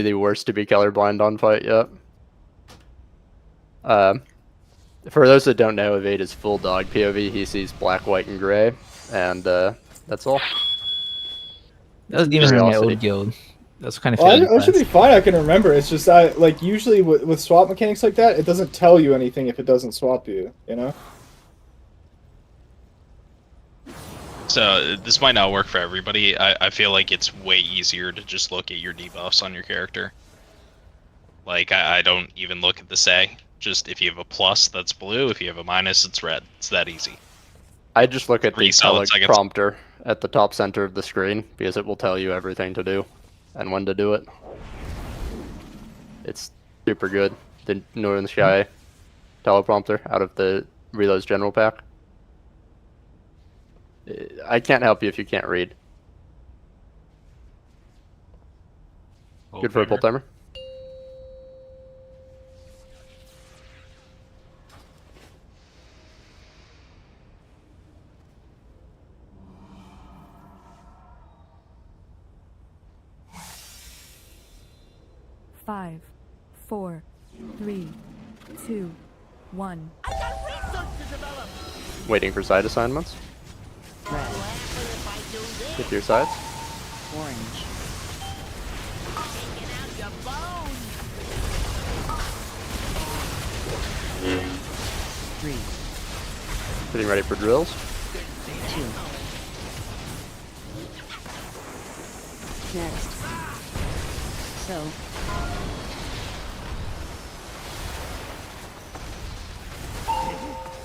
the worst to be colorblind on fight yet. For those that don't know, Evade is full dog POV. He sees black, white, and gray, and that's all. That was demons in my old guild. That's kind of. I should be fine. I can remember. It's just like usually with swap mechanics like that, it doesn't tell you anything if it doesn't swap you. You know. So this might not work for everybody. I feel like it's way easier to just look at your debuffs on your character. Like I don't even look at the say. Just if you have a plus, that's blue. If you have a minus, it's red. It's that easy. I just look at the teleprompter at the top center of the screen because it will tell you everything to do and when to do it. It's super good. The Northern Sky teleprompter out of the Reloads General Pack. I can't help you if you can't read. Good for a pull timer. Five, 4, 3, 2, 1. I got research to develop. Waiting for side assignments. Red. Get your sides. Orange. Taking out your bones. 3. Getting ready for drills. 2. Next. So.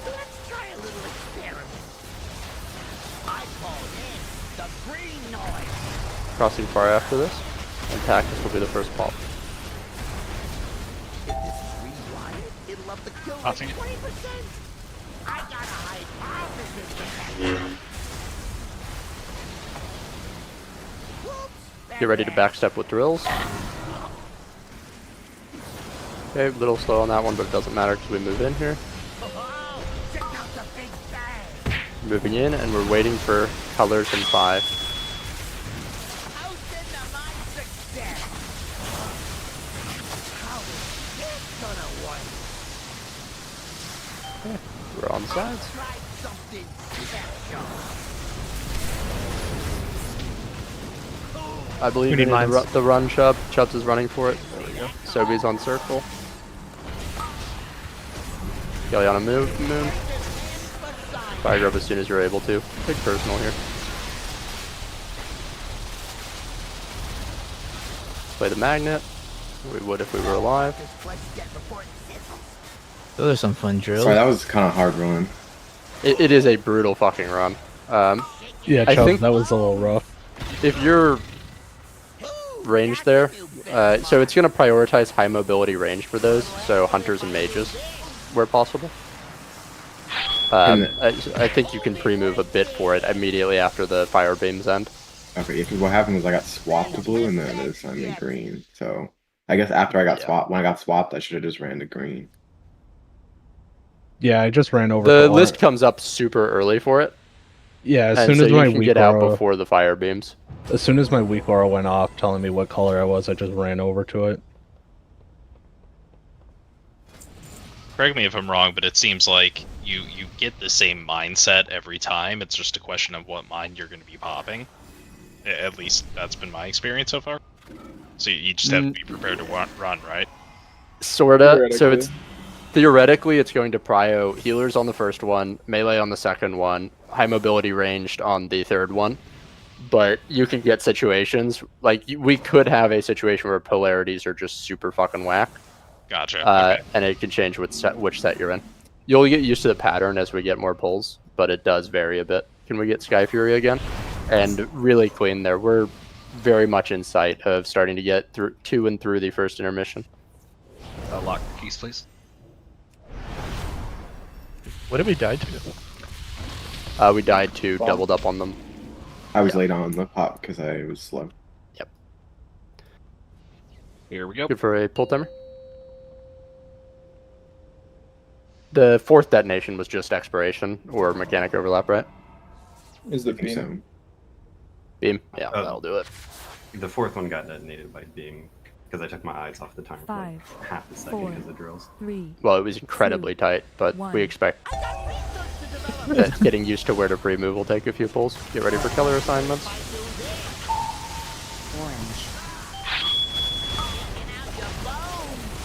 Let's try a little experiment. I call this the green noise. Crossing far after this. And Tactics will be the first pop. If this is rewired, it'll up the kill rate 20%. I got a hypothesis to test. Get ready to backstep with drills. Okay, a little slow on that one, but it doesn't matter because we move in here. Moving in, and we're waiting for colors in 5. Okay, we're on the sides. I believe in the run, Chubb. Chubbs is running for it. There we go. Sobi's on circle. Galiana move, moon. Fire grub as soon as you're able to. Big personal here. Play the magnet. We would if we were alive. Those are some fun drills. Sorry, that was kind of hard run. It is a brutal fucking run. Yeah, I think that was a little rough. If you're ranged there, so it's going to prioritize high mobility range for those, so hunters and mages, where possible. I think you can pre-move a bit for it immediately after the fire beams end. Okay, because what happened was I got swapped to blue and then it assigned me green. So I guess after I got swapped, when I got swapped, I should have just ran to green. Yeah, I just ran over. The list comes up super early for it. Yeah, as and soon as my you can weak get out aura, before the fire beams. As soon as my weak aura went off, telling me what color I was, I just ran over to it. Correct me if I'm wrong, but it seems like you get the same mindset every time. It's just a question of what mind you're going to be popping. At least that's been my experience so far. So you just have to be prepared to run, right? Sorta. So it's theoretically it's going to prio healers on the first one, melee on the second one, high mobility ranged on the third one. But you can get situations like we could have a situation where polarities are just super fucking whack. Gotcha. Okay. And it can change which set you're in. You'll get used to the pattern as we get more pulls, but it does vary a bit. Can we get Sky Fury again? And really clean there. We're very much in sight of starting to get to and through the first intermission. Lock the keys, please. What did we die to? We died to doubled up on them. I was late on the pop because I was slow. Yep. Here we go. Good for a pull timer. The fourth detonation was just expiration or mechanic overlap, right? Is the beam? So. Beam? Yeah, that'll do it. The fourth one got detonated by beam. because I took my eyes off the timer for like 5, half a second 4, because of drills. 3. Well, it was incredibly tight, but 1. we expect that getting used to where to pre-move will take a few pulls. Get ready for color assignments. Orange.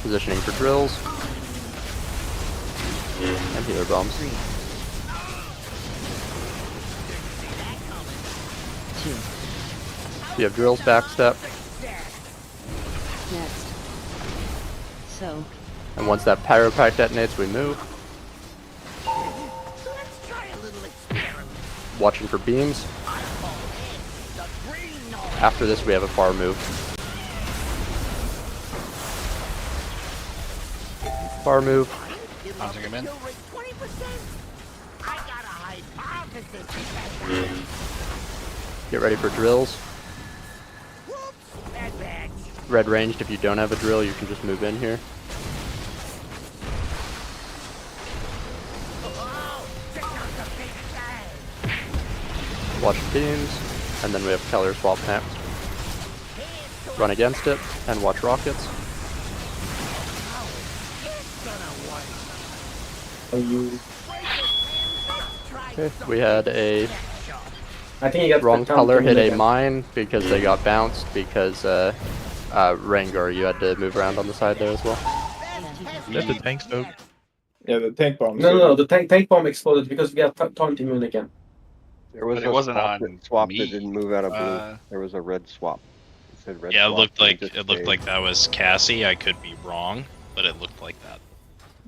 Positioning for drills. And healer bombs. 3. 2. You have drills, backstep. Next. So. And once that pyro pack detonates, we move. Watching for beams. After this, we have a far move. Far move. Bouncing him in. Get ready for drills. Red ranged, if you don't have a drill, you can just move in here. Watch beams, and then we have color swap next. Run against it, and watch rockets. Okay, we had a I think you got wrong color hit a mine because they got bounced because Rengar, you had to move around on the side there as well. Is that the tank stove? Yeah, the tank bomb. No, the tank bomb exploded because we got taunt immune again. There was But it wasn't swap, on swap me. that didn't move out of blue. There was a red swap. It said red Yeah, it swap, looked and like just it looked stayed. like that was Cassie. I could be wrong, but it looked like that.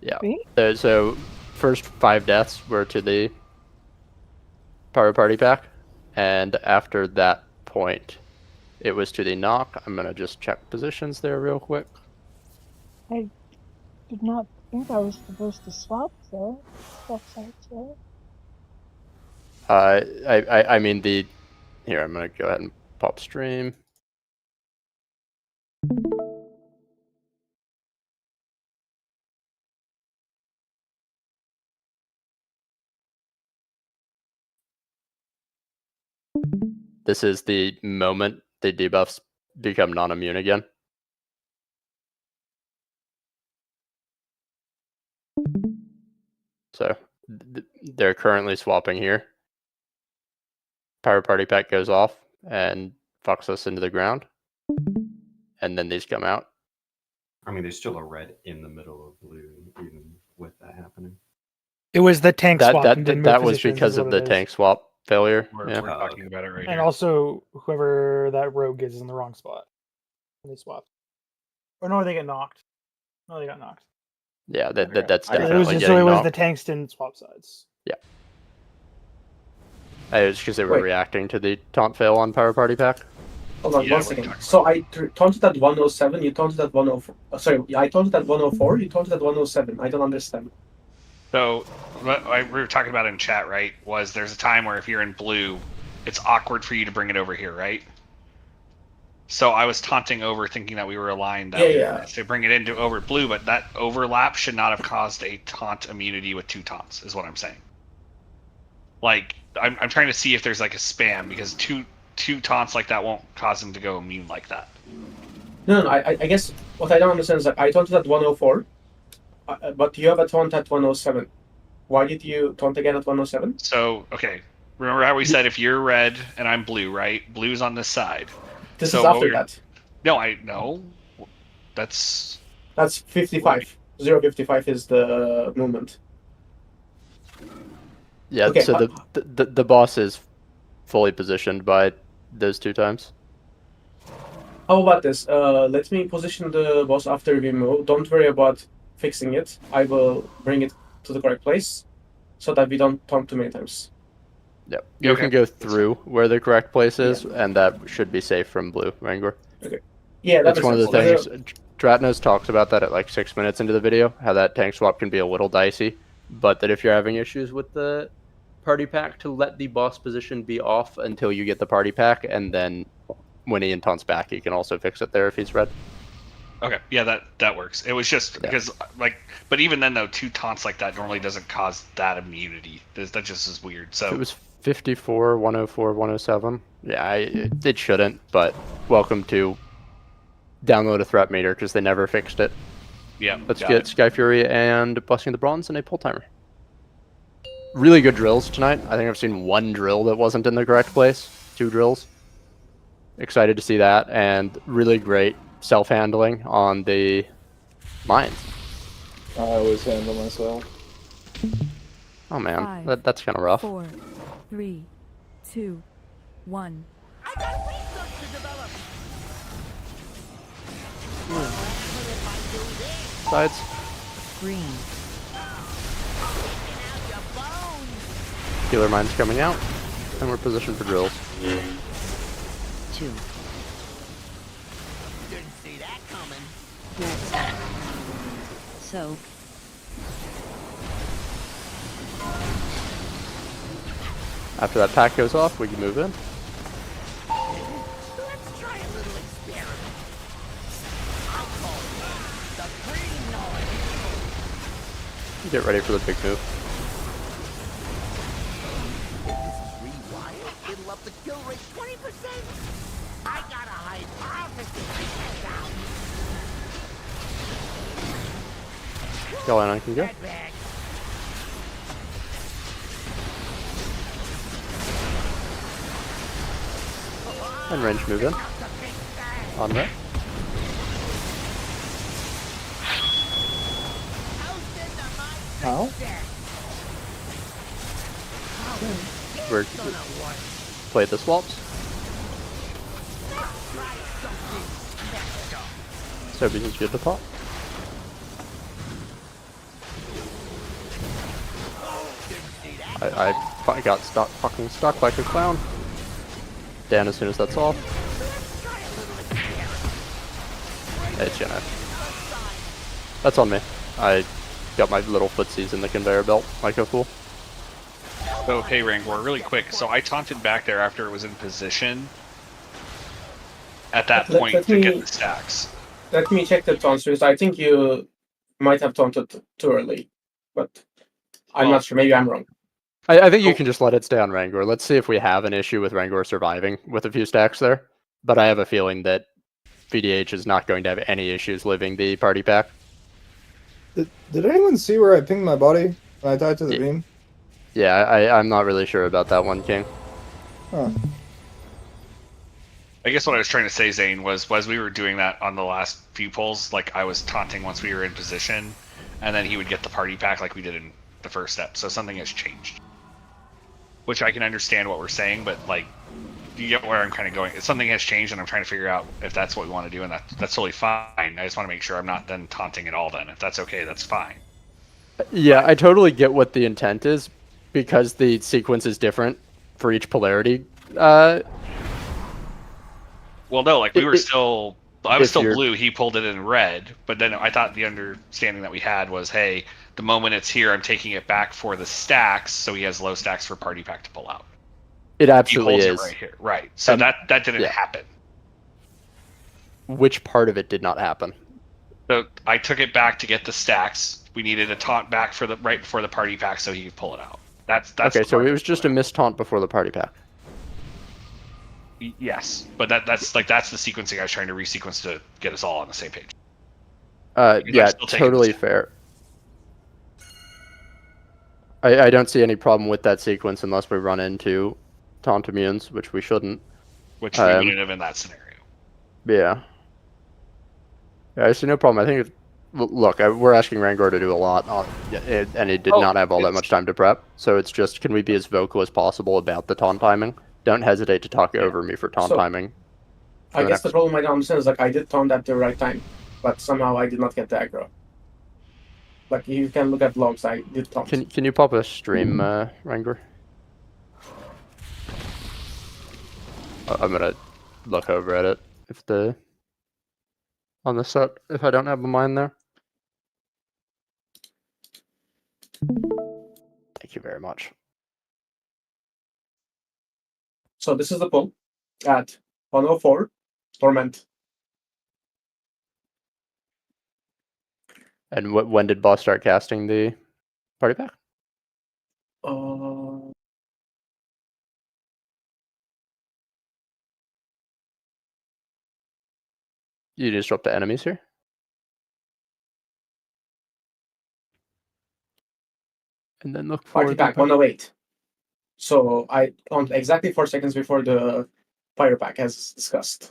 Yeah. So first 5 deaths were to the Pyro Party pack, and after that point, it was to the knock. I'm gonna just check positions there real quick. I did not think I was supposed to swap though. Swap sides, right? I mean the. Here, I'm gonna go ahead and pop stream. This is the moment the debuffs become non-immune again. So they're currently swapping here. Pyro Party pack goes off and fucks us into the ground. And then these come out. I mean, there's still a red in the middle of blue, even with that happening. It was the tank swap. That was because of the tank swap failure. We're talking about it right and here. also, whoever that rogue is in the wrong spot when they swapped. Or no, they get knocked. No, they got knocked. Yeah, that's Yeah, definitely it was getting so it was knocked. the tanks didn't swap sides. Yeah. It was because they were reacting to the taunt fail on Pyro Party pack. Hold on, 1 second. So I taunted at 107, you taunted at 104. Sorry, I taunted at 104, you taunted at 107. I don't understand. So, what we were talking about in chat, right, was there's a time where if you're in blue, it's awkward for you to bring it over here, right? So I was taunting over thinking that we were aligned to bring it into over blue, but that overlap should not have caused a taunt immunity with 2 taunts, is what I'm saying. Like, I'm trying to see if there's like a spam, because two taunts like that won't cause him to go immune like that. No, I guess what I don't understand is that I taunted at 104, but you have a taunt at 107. Why did you taunt again at 107? So, okay, remember how we said if you're red and I'm blue, right? Blue's on this side. This is after that. No, I know. That's 55. 055 is the movement. Yeah, okay, so the boss is fully positioned by those 2 times. How about this? Let me position the boss after we move. Don't worry about fixing it. I will bring it to the correct place so that we don't taunt too many times. Yep. You can go through where the correct place is, and that should be safe from blue, Rangor. Okay. Yeah, that's one of the things. Dratnos talks about that at like 6 minutes into the video, how that tank swap can be a little dicey, but that if you're having issues with the party pack, to let the boss position be off until you get the party pack, and then when Ian taunts back, he can also fix it there if he's red. okay. Yeah, that works. It was just because but even then though, 2 taunts like that normally doesn't cause that immunity. That just is weird. So it was 54, 104, 107. Yeah, it shouldn't, but welcome to download a threat meter because they never fixed it. Yeah. Let's get Sky Fury and Blessing of the Bronze and a pull timer. Really good drills tonight. I think I've seen one drill that wasn't in the correct place. 2 drills. Excited to see that, and really great self-handling on the mines. I always handle myself. Oh man, 5, that's kind of rough. 4, 3, 2, 1. I got research to develop. Sides. Green. Healer mine's coming out, and we're positioned for drills. 2. Didn't see that coming. Next. So. After that pack goes off, we can move in. Let's try a little experiment. I call it the green noise. Get ready for the big move. If this is rewired, it'll up the kill rate 20%. I got a hypothesis to test out. Galanon can go. And range move in. On that. How? We're play the swaps. So this is good to pop. I got fucking stuck like a clown. Down as soon as that's off. It's gonna. That's on me. I got my little footsies in the conveyor belt like a fool. Oh, hey, Rangor, really quick. So I taunted back there after it was in position. At that point to get the stacks. Let me check the taunts first. I think you might have taunted too early, but I'm not sure. Maybe I'm wrong. I think you can just let it stay on Rangor. Let's see if we have an issue with Rangor surviving with a few stacks there. But I have a feeling that VDH is not going to have any issues living the party pack. Did anyone see where I pinged my body when I died to the beam? Yeah, I'm not really sure about that one, King. Huh. I guess what I was trying to say, Zane, was we were doing that on the last few pulls, like I was taunting once we were in position, and then he would get the party pack like we did in the first step. So something has changed. Which I can understand what we're saying, but like, you get where I'm kind of going. Something has changed, and I'm trying to figure out if that's what we want to do, and that's totally fine. I just want to make sure I'm not then taunting at all then. If that's okay, that's fine. Yeah, I totally get what the intent is, because the sequence is different for each polarity. Well, no, like I was still blue, he pulled it in red, but then I thought the understanding that we had was, hey, the moment it's here, I'm taking it back for the stacks, so he has low stacks for party pack to pull out. It absolutely he is. holds it right here, right? So that didn't happen. Which part of it did not happen? So I took it back to get the stacks. We needed a taunt back for the right before the party pack, so he could pull it out. That's okay. So it was just a missed taunt before the party pack. Yes, but that's the sequencing I was trying to resequence to get us all on the same page. Yeah, totally fair. I don't see any problem with that sequence unless we run into taunt immunes, which we shouldn't. Which we wouldn't have in that scenario. Yeah. Yeah, I see no problem. I think, look, we're asking Rangor to do a lot, and he did not have all that much time to prep. So it's just, can we be as vocal as possible about the taunt timing? Don't hesitate to talk over me for taunt timing. I guess the problem I don't understand is like I did taunt at the right time, but somehow I did not get the aggro. Like you can look at logs, I did taunt. Can you pop a stream, Rangor? I'm gonna look over at it on the set if I don't have a mine there. Thank you very much. So this is the pull at 104 Torment. And when did Boss start casting the party pack? You disrupt the enemies here. And then look for Party pack 108. So I on exactly 4 seconds before the pyro pack as discussed.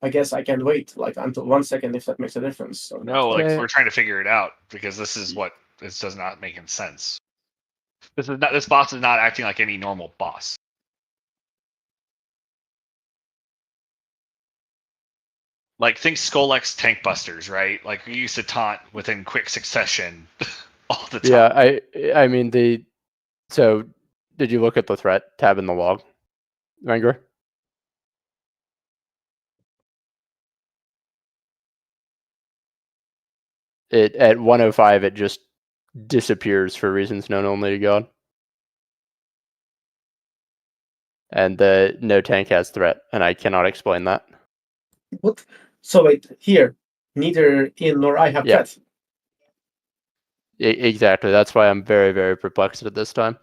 I guess I can wait like until 1 second if that makes a difference. Or No, not. like we're trying to figure it out because this is what this does not make any sense. This boss is not acting like any normal boss. Like think Skullx tank busters, right? Like we used to taunt within quick succession all the time. Yeah, I mean so did you look at the threat tab in the log, Ranger? It at 105 it just disappears for reasons known only to God. And the no tank has threat, and I cannot explain that. What? So wait, here, neither in nor I have threat. Exactly. That's why I'm very, very perplexed at this time.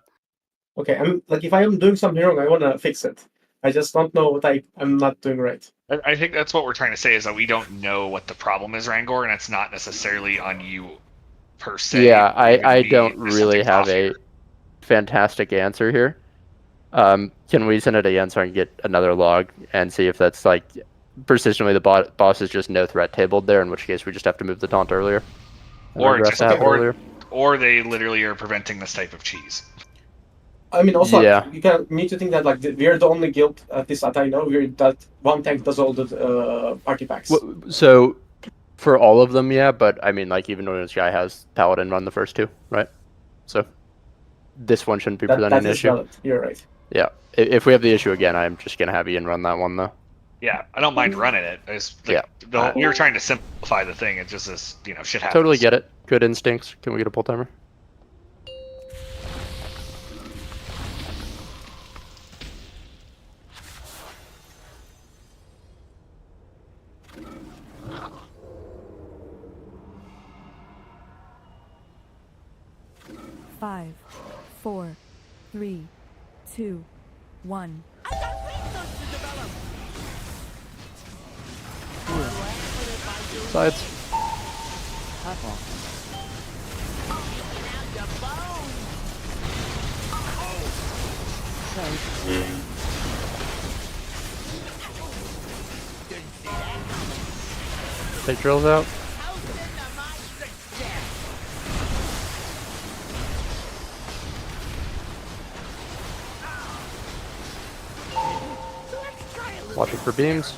Okay, I'm like if I am doing something wrong, I wanna fix it. I just don't know what I'm not doing right. I think that's what we're trying to say is that we don't know what the problem is, Rangor, and it's not necessarily on you per se. Yeah, I don't really have a fantastic answer here. Can we send it again so I can get another log and see if that's like persistently the boss is just no threat tabled there, in which case we just have to move the taunt earlier. Or they literally are preventing this type of cheese. I mean, also Yeah. you need to think that like we're the only guild at this that I know that one tank does all the party packs. So for all of them, yeah, but I mean, like even when this guy has Paladin run the first two, right? So this one shouldn't be presenting an issue. Valid. You're right. Yeah, if we have the issue again, I'm just gonna have Ian run that one though. Yeah, I don't mind running it. We were trying to simplify the thing. It's just this, shit happens. Totally get it. Good instincts. Can we get a pull timer? Five, 4, 3, 2, 1. Sides. Take drills out. Watching for beams.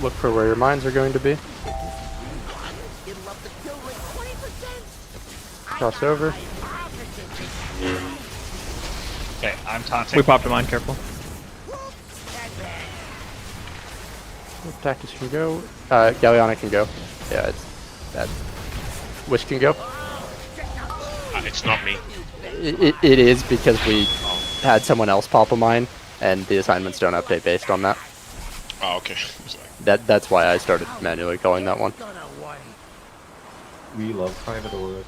Look for where your mines are going to be. Cross over. Okay, I'm taunting. We popped a mine, careful. Tactics can go. Galliana can go. Yeah, it's bad. Wish can go. It's not me. It is because we had someone else pop a mine, and the assignments don't update based on that. Oh, okay. That's why I started manually calling that one. We love private aura.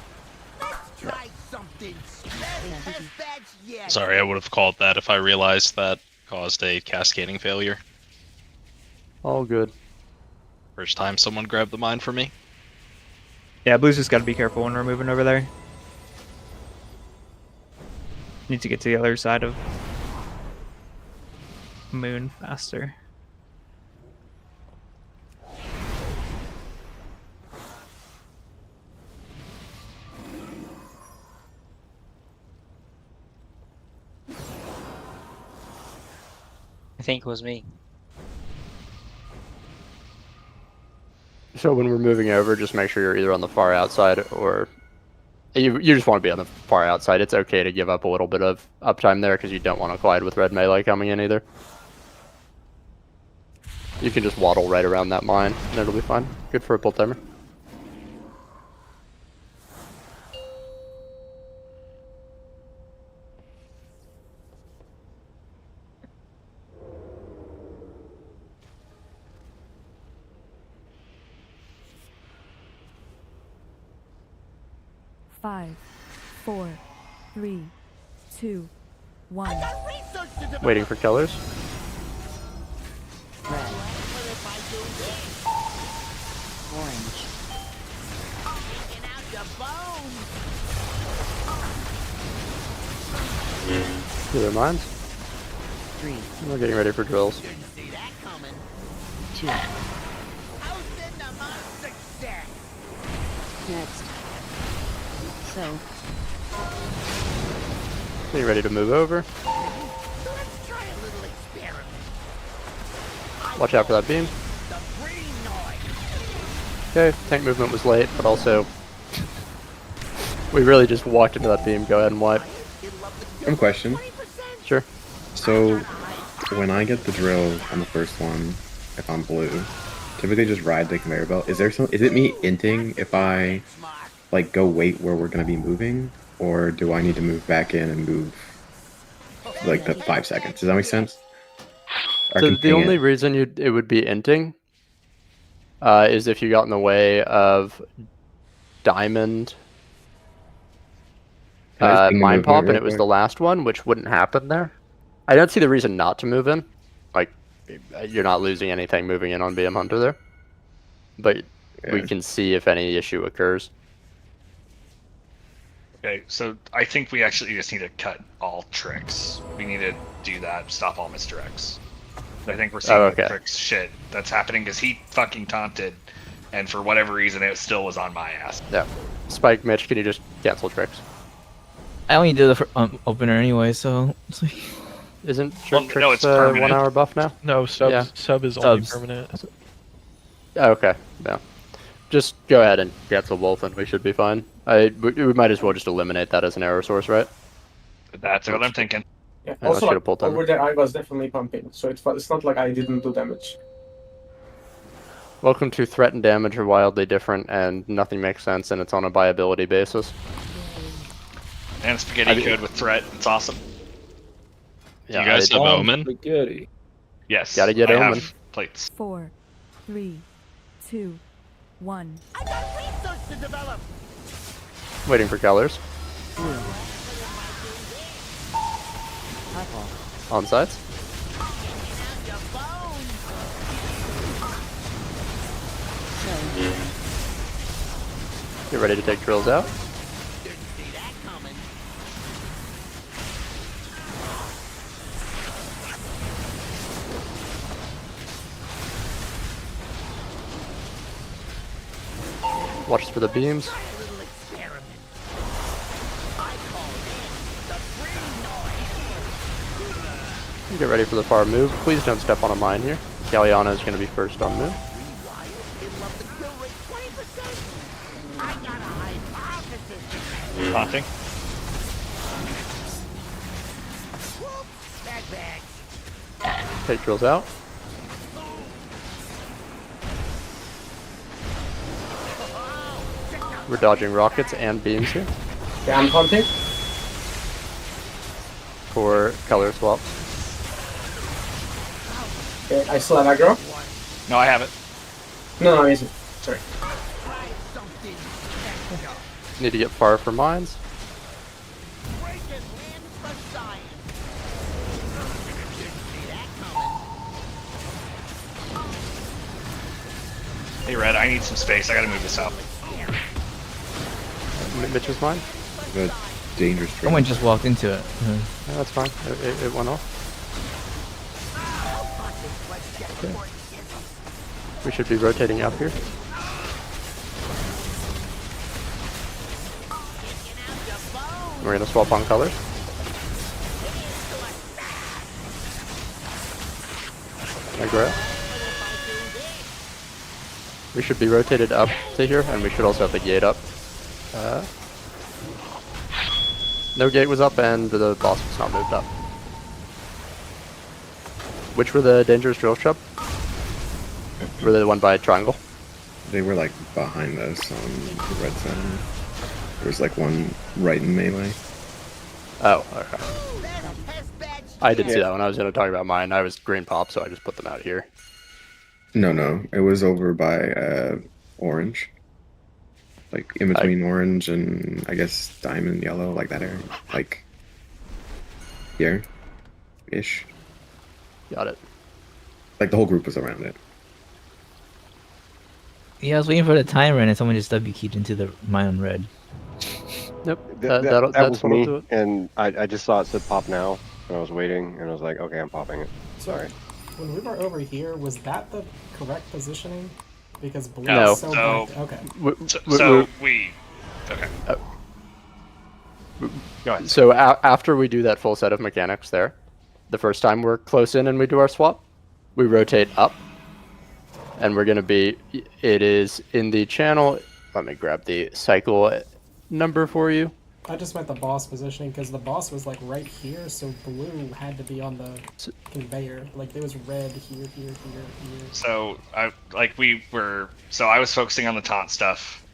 Sorry, I would have called that if I realized that caused a cascading failure. All good. First time someone grabbed the mine for me. Yeah, Blue's just gotta be careful when we're moving over there. Need to get to the other side of Moon faster. I think it was me. So when we're moving over, just make sure you're either on the far outside or you just want to be on the far outside. It's okay to give up a little bit of uptime there because you don't want to collide with red melee coming in either. You can just waddle right around that mine and it'll be fine. Good for a pull timer. Five, 4, 3, 2, 1. Waiting for colors. Red. Orange. Healer mines. 3. We're getting ready for drills. 2. Next. So. Getting ready to move over. Watch out for that beam. Okay, tank movement was late, but also we really just walked into that beam. Go ahead and wipe. One question. Sure. So, when I get the drill on the first one, if I'm blue, typically just ride the conveyor belt. Is it me inting if I like go wait where we're gonna be moving, or do I need to move back in and move like the 5 seconds? Does that make sense? So the only reason it would be inting is if you got in the way of diamond mine pop and it was the last one, which wouldn't happen there. I don't see the reason not to move in. Like, you're not losing anything moving in on BM Hunter there. But we can see if any issue occurs. Okay, so I think we actually just need to cut all tricks. We need to do that, stop all misdirects. I think we're seeing the tricks shit that's happening because he fucking taunted, and for whatever reason it still was on my ass. Yeah. Spike, Mitch, can you just cancel tricks? I only did the opener anyway, so... Isn't tricks no, it's permanent. 1 hour buff now? No, sub is only permanent. Okay, yeah. Just go ahead and cancel both and we should be fine. We might as well just eliminate that as an error source, right? That's what I'm thinking. Yeah. Yeah, Also, let's like, get a over there, I was definitely pumping, so it's not like I didn't do damage. Welcome to Threat and Damage are wildly different, and nothing makes sense, and it's on a viability basis. And spaghetti code with threat, it's awesome. Yeah, you guys have Omen? Spaghetti. Yes. Gotta get I Omen. have plates. 4, 3, 2, 1. I got research to develop. Waiting for colors. On sides. Get ready to take drills out. Watch for the beams. Get ready for the far move. Please don't step on a mine here. Galliana is going to be first on move. Taunting. Take drills out. We're dodging rockets and beams here. Yeah, I'm hunting. For color swap. Okay, I still have aggro. No, I have it. No, I'm easy. Sorry. Need to get far for mines. Hey, Red, I need some space. I gotta move this out. Mitch's mine. The dangerous tree. Someone just walked into it. Yeah, that's fine. It went off. Okay. We should be rotating up here. We're gonna swap on colors. Aggro. We should be rotated up to here, and we should also have the gate up. No gate was up, and the boss was not moved up. Which were the dangerous drill shop? Were they the one by triangle? They were like behind us on the red side. There was like one right in melee. Oh, okay. I didn't see that one. I was going to talk about mine. I was green pop, so I just put them out here. No, it was over by orange. Like in between orange and I guess diamond yellow, like that area. Like, here, ish. Got it. Like the whole group was around it. Yeah, I was waiting for the timer and then someone just W keyed into my own red. Nope. That was me, do it. and I just saw it said pop now, and I was waiting, and I was like, okay, I'm popping it. Sorry. When we were over here, was that the correct positioning? Because blue No. is so back. Okay. Okay. Go ahead. So after we do that full set of mechanics there, the first time we're close in and we do our swap, we rotate up, and we're going to be, it is in the channel. Let me grab the cycle number for you. I just meant the boss positioning because the boss was like right here, so blue had to be on the conveyor. Like there was red here, here, here, here. So I was focusing on the taunt stuff.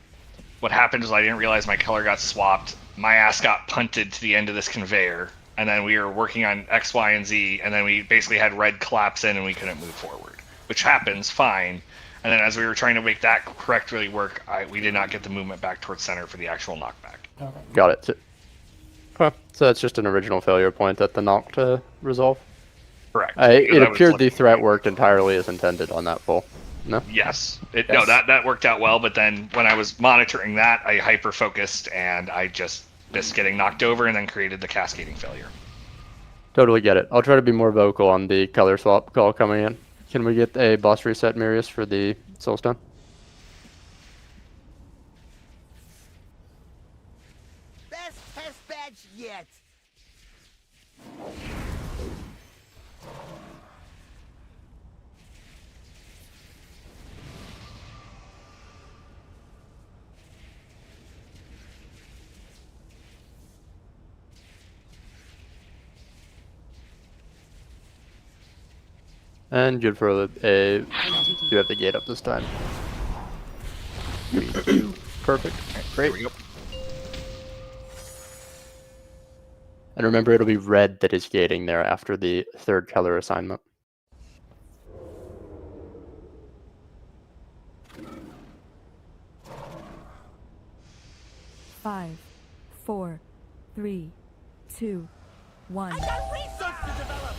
What happened was I didn't realize my color got swapped. My ass got punted to the end of this conveyor, and then we were working on X, Y, and Z, and then we basically had red collapse in and we couldn't move forward, which happens, fine. And then as we were trying to make that correctly work, we did not get the movement back towards center for the actual knockback. Okay. Got it. Okay. So that's just an original failure point that the knock to resolve. Correct. It appeared the threat worked entirely as intended on that full. No? Yes. No, that worked out well, but then when I was monitoring that, I hyper-focused and I just missed getting knocked over and then created the cascading failure. Totally get it. I'll try to be more vocal on the color swap call coming in. Can we get a boss reset, Mirius, for the Soulstone? Best test badge yet. And good for you have the gate up this time. Perfect. Great. Here we go. And remember, it'll be red that is gating there after the third color assignment. Five, 4, 3, 2, 1. I got research to develop.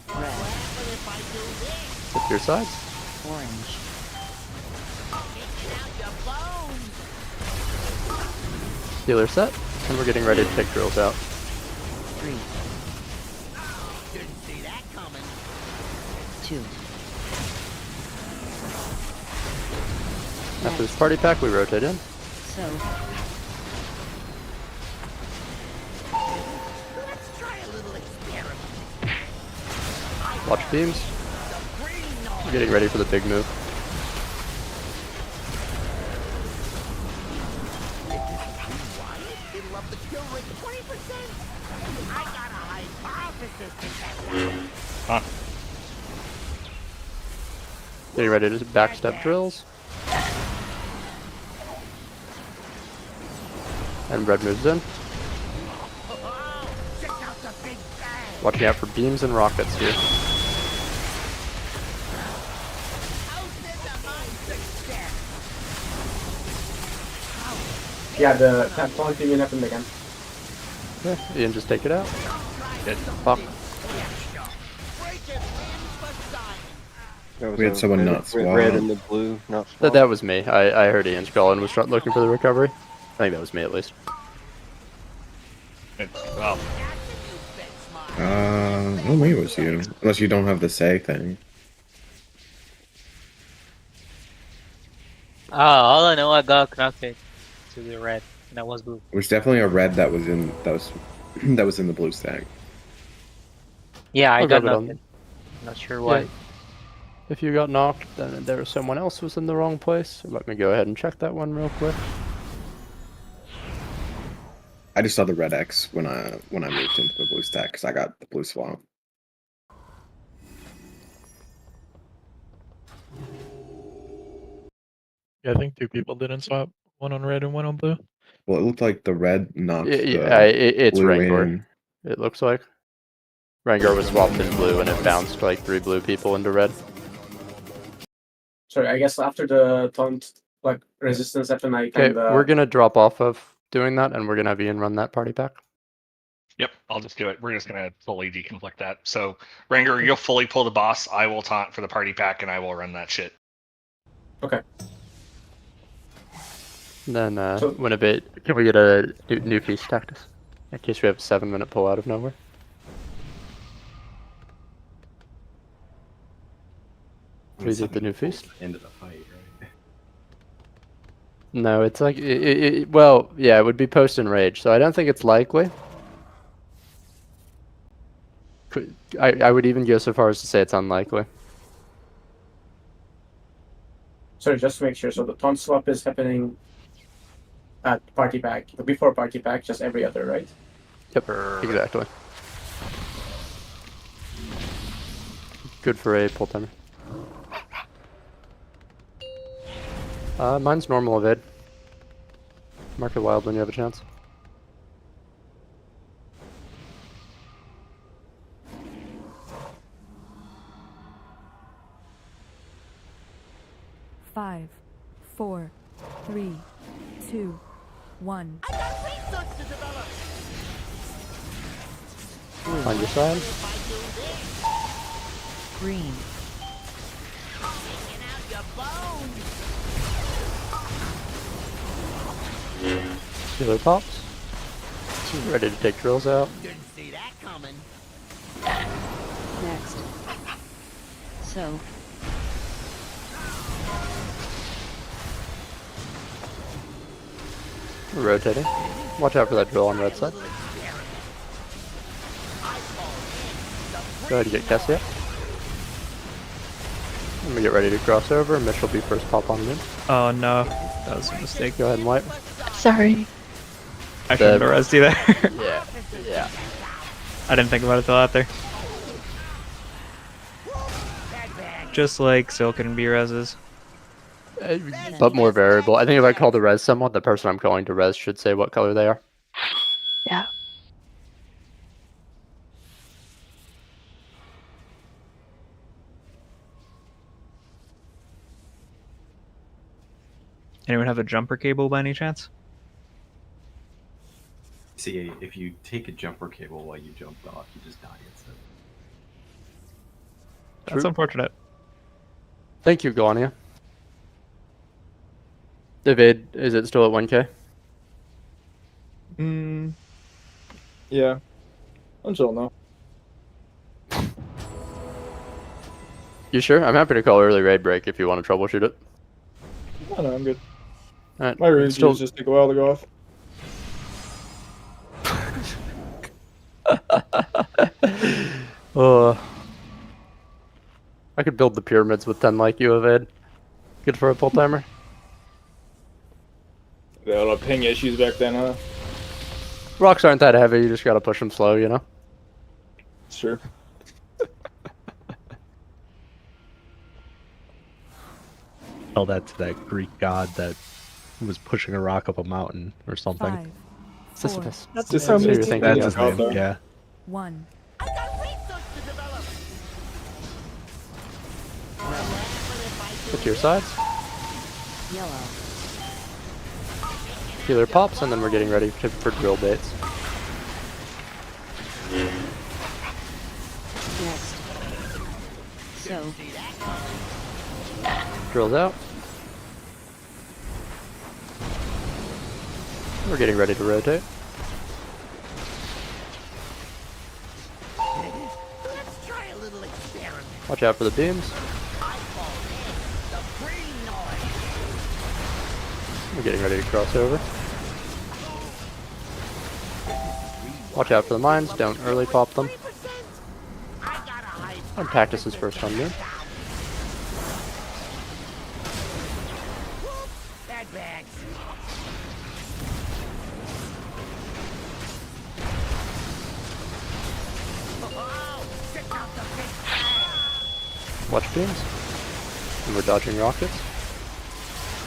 What happens if I do this? Flip your sides. Orange. Kicking out your bones. Healer set. And we're getting ready to take drills out. 3, Didn't see that coming. 2. After this party pack, we rotate in. So, Let's try a little experiment. Watch beams. We're getting ready for the big move. It'll up the kill rate 20%. I got a hypothesis to test out. Huh. Getting ready to backstep drills. And red moves in. Check out the big bang. Watching out for beams and rockets here. Yeah, the tap taunting will happen again. Yeah, Ian, just take it out. Good. Fuck. We had someone not swap. Red and the blue not swap. That was me. I heard Ian's call and was looking for the recovery. I think that was me at least. Well, I don't think it was you. Unless you don't have the say thing. All I know, I got connected to the red, and that was blue. It was definitely a red that was in that was in the blue stack. Yeah, I I'll got grab it on- knocked. Not sure why. Yeah. If you got knocked, then there was someone else who was in the wrong place. So let me go ahead and check that one real quick. I just saw the red X when I moved into the blue stack because I got the blue swap. Yeah, I think 2 people didn't swap. One on red and one on blue. Well, it looked like the red knocked It's blue Rancor. in. It looks like. Rancor was swapped in blue and it bounced like 3 blue people into red. Sorry, I guess after the taunt, like resistance, after I Okay, kinda... we're gonna drop off of doing that and we're gonna have Ian run that party pack. Yep, I'll just do it. We're just gonna fully deconflict that. So, Ranger, you'll fully pull the boss. I will taunt for the party pack, and I will run that shit. Okay. Then, when a bit, can we get a new feast tactics? In case we have a 7-minute pull out of nowhere. Is it the new feast? End of the fight, right? No, it's like, well, yeah, it would be post enrage, so I don't think it's likely. I would even go so far as to say it's unlikely. Sorry, just to make sure. So the taunt swap is happening at party pack, before party pack, just every other, right? Yep, exactly. Good for a pull timer. Mine's normal evade. Mark it wild when you have a chance. Five, 4, 3, 2, 1. I got research to develop. On your side. Green. Taking out your bones. Healer pops. Ready to take drills out. Didn't see that coming. Next. So. We're rotating. Watch out for that drill on red side. Go ahead and get Cassia. Let me get ready to cross over. Mitch will be first pop on mid. Oh no, that was a mistake. Go ahead and wipe. Sorry. I shouldn't have resed you there. Yeah, yeah. I didn't think about it till after. Just like Silk and B reses. But more variable. I think if I call the res someone, the person I'm calling to res should say what color they are. Yeah. Anyone have a jumper cable by any chance? See, if you take a jumper cable while you jumped off, you just die instead. That's unfortunate. Thank you, Galania. Evade, is it still at 1k? Yeah. Until now. You sure? I'm happy to call early raid break if you want to troubleshoot it. No, I'm good. Alright. My reviews just take a while to go off. I could build the pyramids with 10 like you, Evade. Good for a pull timer. There were ping issues back then, huh? Rocks aren't that heavy, you just gotta push them slow, you know? Sure. Tell that to that Greek god that was pushing a rock up a mountain or something. 5, 4, Sisyphus. That's That's just his name. That's his name, yeah. 1. I got research to develop. Put to your sides. Yellow. Healer pops, and then we're getting ready for drill baits. Next. So. Drills out. We're getting ready to rotate. Let's try a little experiment. Watch out for the beams. I call it the green noise. We're getting ready to cross over. Watch out for the mines, don't early pop them. And Cactus is first on mid. Bad bags. Watch beams. And we're dodging rockets.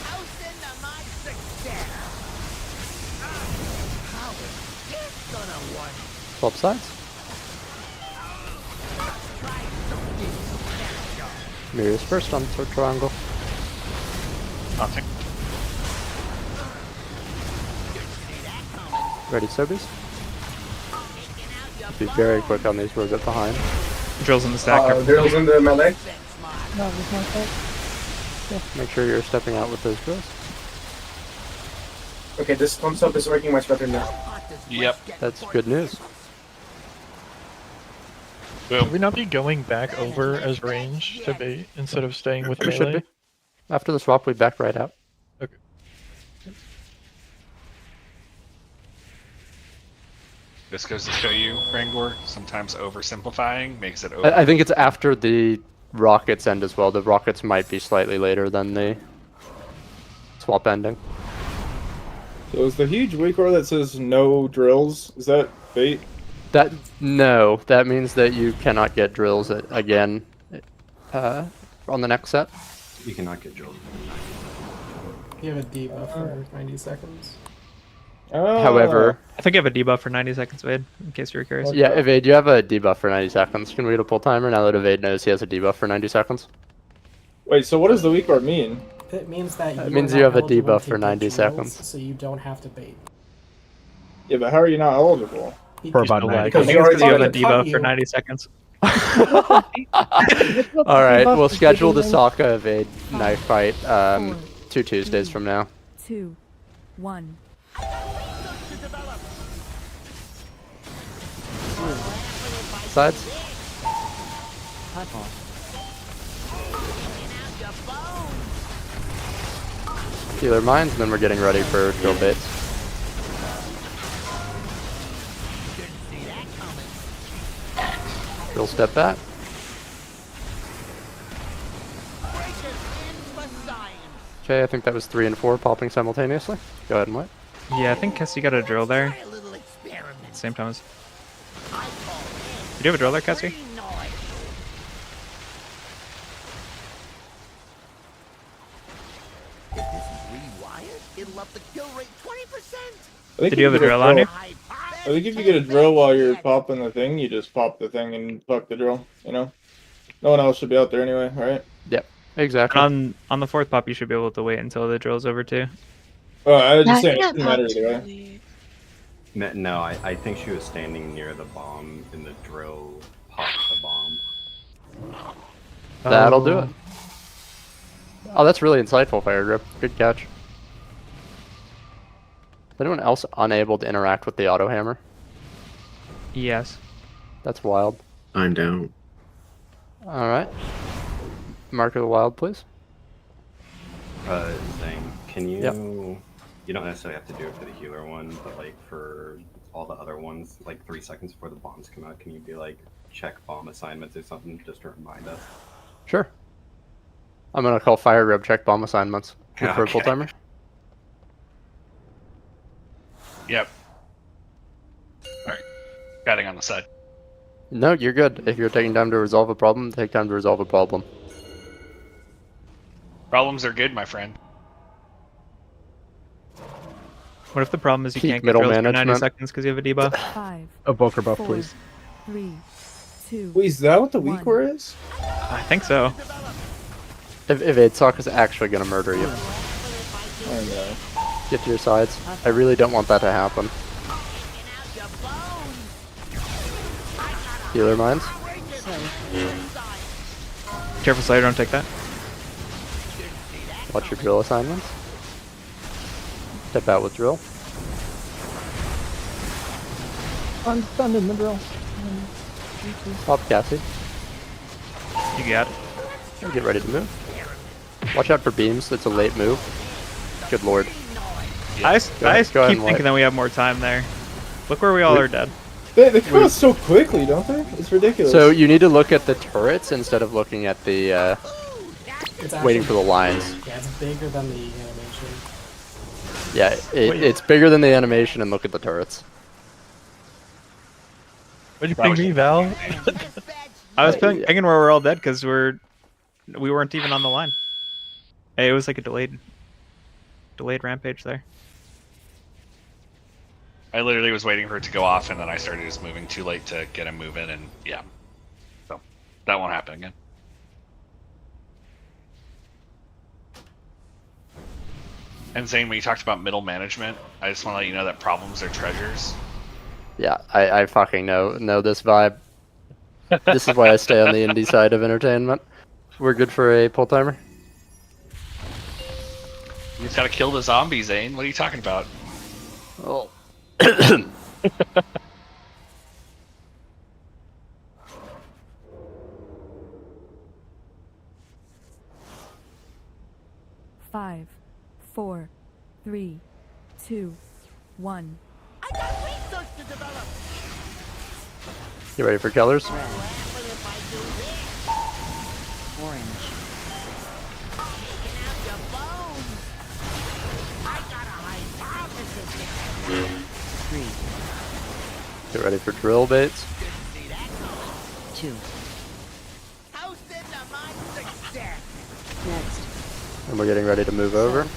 House into my success. How is this gonna work? Swap sides. Mirrors first on third triangle. Nothing. Ready, Sobies? be very quick on these. We're a bit behind. Drills in the stack. Drills in the melee. No, there's no fight. Make sure you're stepping out with those drills. Okay, this concept is working much better now. Yep. That's good news. Should we not be going back over as range to bait instead of staying with We melee? should be. After the swap, we back right out. Okay. This goes to show you, Rangor, sometimes oversimplifying makes it over. I think it's after the rockets end as well. The rockets might be slightly later than the swap ending. So is the huge weak roar that says no drills, is that bait? No, that means that you cannot get drills again on the next set. You cannot get drilled. You have a debuff for 90 seconds. However, I think you have a debuff for 90 seconds, Wade, in case you're curious. yeah, Evade, you have a debuff for 90 seconds. Can we get a pull timer now that Evade knows he has a debuff for 90 seconds? Wait, so what does the weak roar mean? It means that It you means are you not have a eligible debuff to for get 90 drills, seconds. So you don't have to bait. Yeah, but how are you not eligible? For about 90 seconds. Because you have a debuff for 90 seconds. Alright, we'll schedule the Sokka Evade knife fight 2 Tuesdays from now. 2, 1. Sides? Healer mines, and then we're getting ready for drill baits. Drill step back. Okay, I think that was 3 and 4 popping simultaneously. Go ahead and wait. Yeah, I think Kessie got a drill there. Same time as. Did you have a drill there, Kessie? Did you have a drill on you? I think if you get a drill while you're popping the thing, you just pop the thing and fuck the drill, you know? No one else should be out there anyway, right? Yep, exactly. On the fourth pop, you should be able to wait until the drill's over too. Oh, I was just saying it doesn't matter either way. No, I think she was standing near the bomb and the drill popped the bomb. That'll do it. Oh, that's really insightful, Fire Grip. Good catch. Is anyone else unable to interact with the auto hammer? Yes. That's wild. I'm down. Alright. Mark of the Wild, please. Zane, can you... Yep. You don't necessarily have to do it for the healer one, but like for all the other ones, like 3 seconds before the bombs come out, can you be like, check bomb assignments or something just to remind us? Sure. I'm gonna call Fire Grip check bomb assignments. Look for a pull Okay. timer. Yep. Alright. Batting on the side. No, you're good. If you're taking time to resolve a problem, take time to resolve a problem. Problems are good, my friend. What if the problem is you Peak can't get middle drills for 90 management. seconds because you have a debuff? 5, A Boker buff, 4, please. 3, 2. Wait, is that what the weak roar is? I think so. If Aidsock is actually gonna murder you. Get to your sides. I really don't want that to happen. Healer mines. Careful, Slayer, don't take that. Watch your drill assignments. Step out with drill. I'm defending the drill. Pop Cassie. You got it. And get ready to move. Watch out for beams. It's a late move. Good lord. I Go ahead keep and thinking wipe. that we have more time there. Look where we all are dead. They come out so quickly, don't they? It's ridiculous. So you need to look at the turrets instead of looking at the It's waiting for the lines. Yeah, it's bigger than the animation. Yeah, it's bigger than the animation, and look at the turrets. What'd you ping me, Val? I was thinking where we're all dead because we weren't even on the line. Hey, it was like a delayed rampage there. I literally was waiting for it to go off, and then I started just moving too late to get him moving, and yeah. So, that won't happen again. And Zane, when you talked about middle management, I just want to let you know that problems are treasures. Yeah, I fucking know this vibe. This is why I stay on the indie side of entertainment. We're good for a pull timer. You just gotta kill the zombie, Zane. What are you talking about? Oh. 5, 4, 3, 2, 1. I got research to develop. You ready for colors? Orange. Taking out your bones. I got a hypothesis. 3, Get ready for drill baits. 2. Toast into my success. Next. And we're getting ready to move over.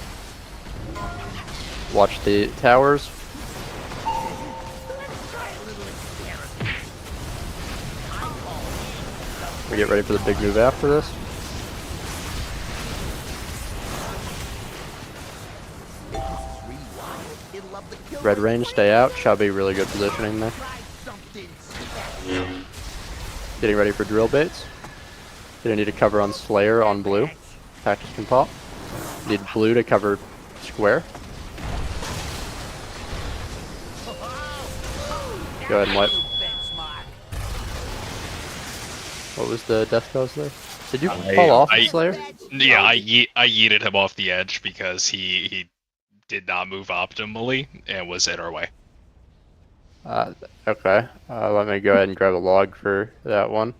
Watch the towers. We get ready for the big move after this. Red range, stay out. Chubby, really good positioning there. Getting ready for drill baits. Gonna need to cover on Slayer on blue. Cactus can pop. Need blue to cover square. Go ahead and wipe. What was the death pose there? Did you fall off, Slayer? Yeah, I yeeted him off the edge because he did not move optimally and was in our way. Okay. Let me go ahead and grab a log for that one.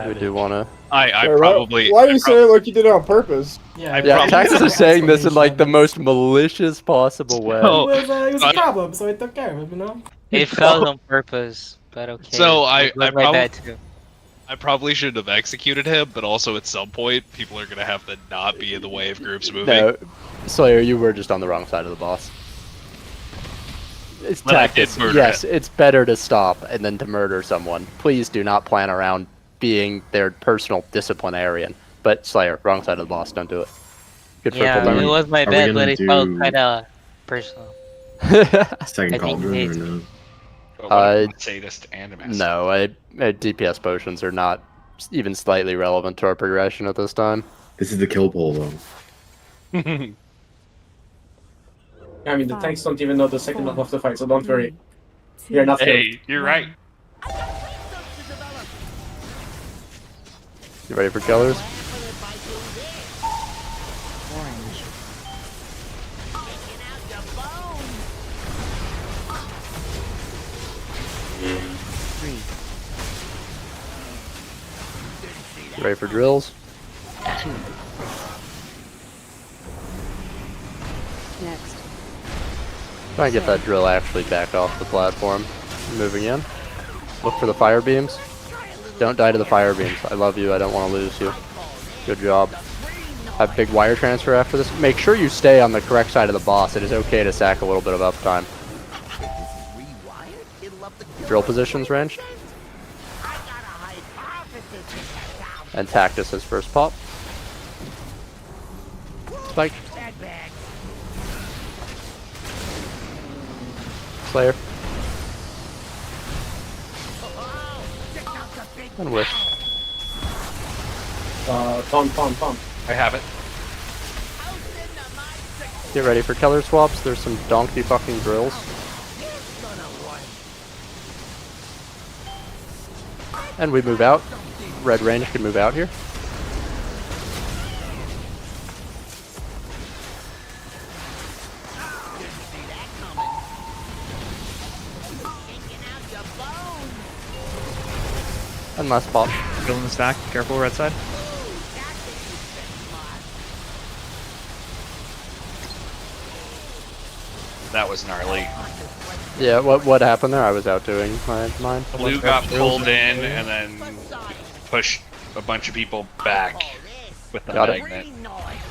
We do want to. I Wait, probably. Why do you say it like you did it on purpose? Yeah, Yeah, Texas is saying this in like the most malicious possible way. It was a problem, so I took care of it, you know? It fell on purpose, but okay. So It was my bad too. I probably shouldn't have executed him, but also at some point, people are gonna have to not be in the way of groups moving. No, Slayer, you were just on the wrong side of the boss. It's But I did tactics. murder Yes, him. it's better to stop and then to murder someone. Please do not plan around being their personal disciplinarian. But Slayer, wrong side of the boss, don't do it. Good for Yeah, a it was my bad, but it felt kinda personal. Second I cauldron think or no? But what about sadist and a master? No, DPS potions are not even slightly relevant to our progression at this time. This is the kill poll though. I mean, the tanks don't even know the second half of the fight, so don't worry. You're not Hey, you're right. You ready for killers? Orange. Three. You ready for drills? 2. Next. Try and get that drill actually back off the platform. Moving in. Look for the fire beams. Don't die to the fire beams. I love you. I don't want to lose you. Good job. Have big wire transfer after this. Make sure you stay on the correct side of the boss. It is okay to sack a little bit of uptime. Drill positions ranged. And Tactus his first pop. Spike. Slayer. And Wish. Pump. I have it. Get ready for color swaps. There's some donkey fucking drills. And we move out. Red range can move out here. And last pop. Still in the stack. Careful, red side. That was gnarly. Yeah, what happened there? I was out doing mine. Blue got pulled in and then pushed a bunch of people back with the Got it. magnet.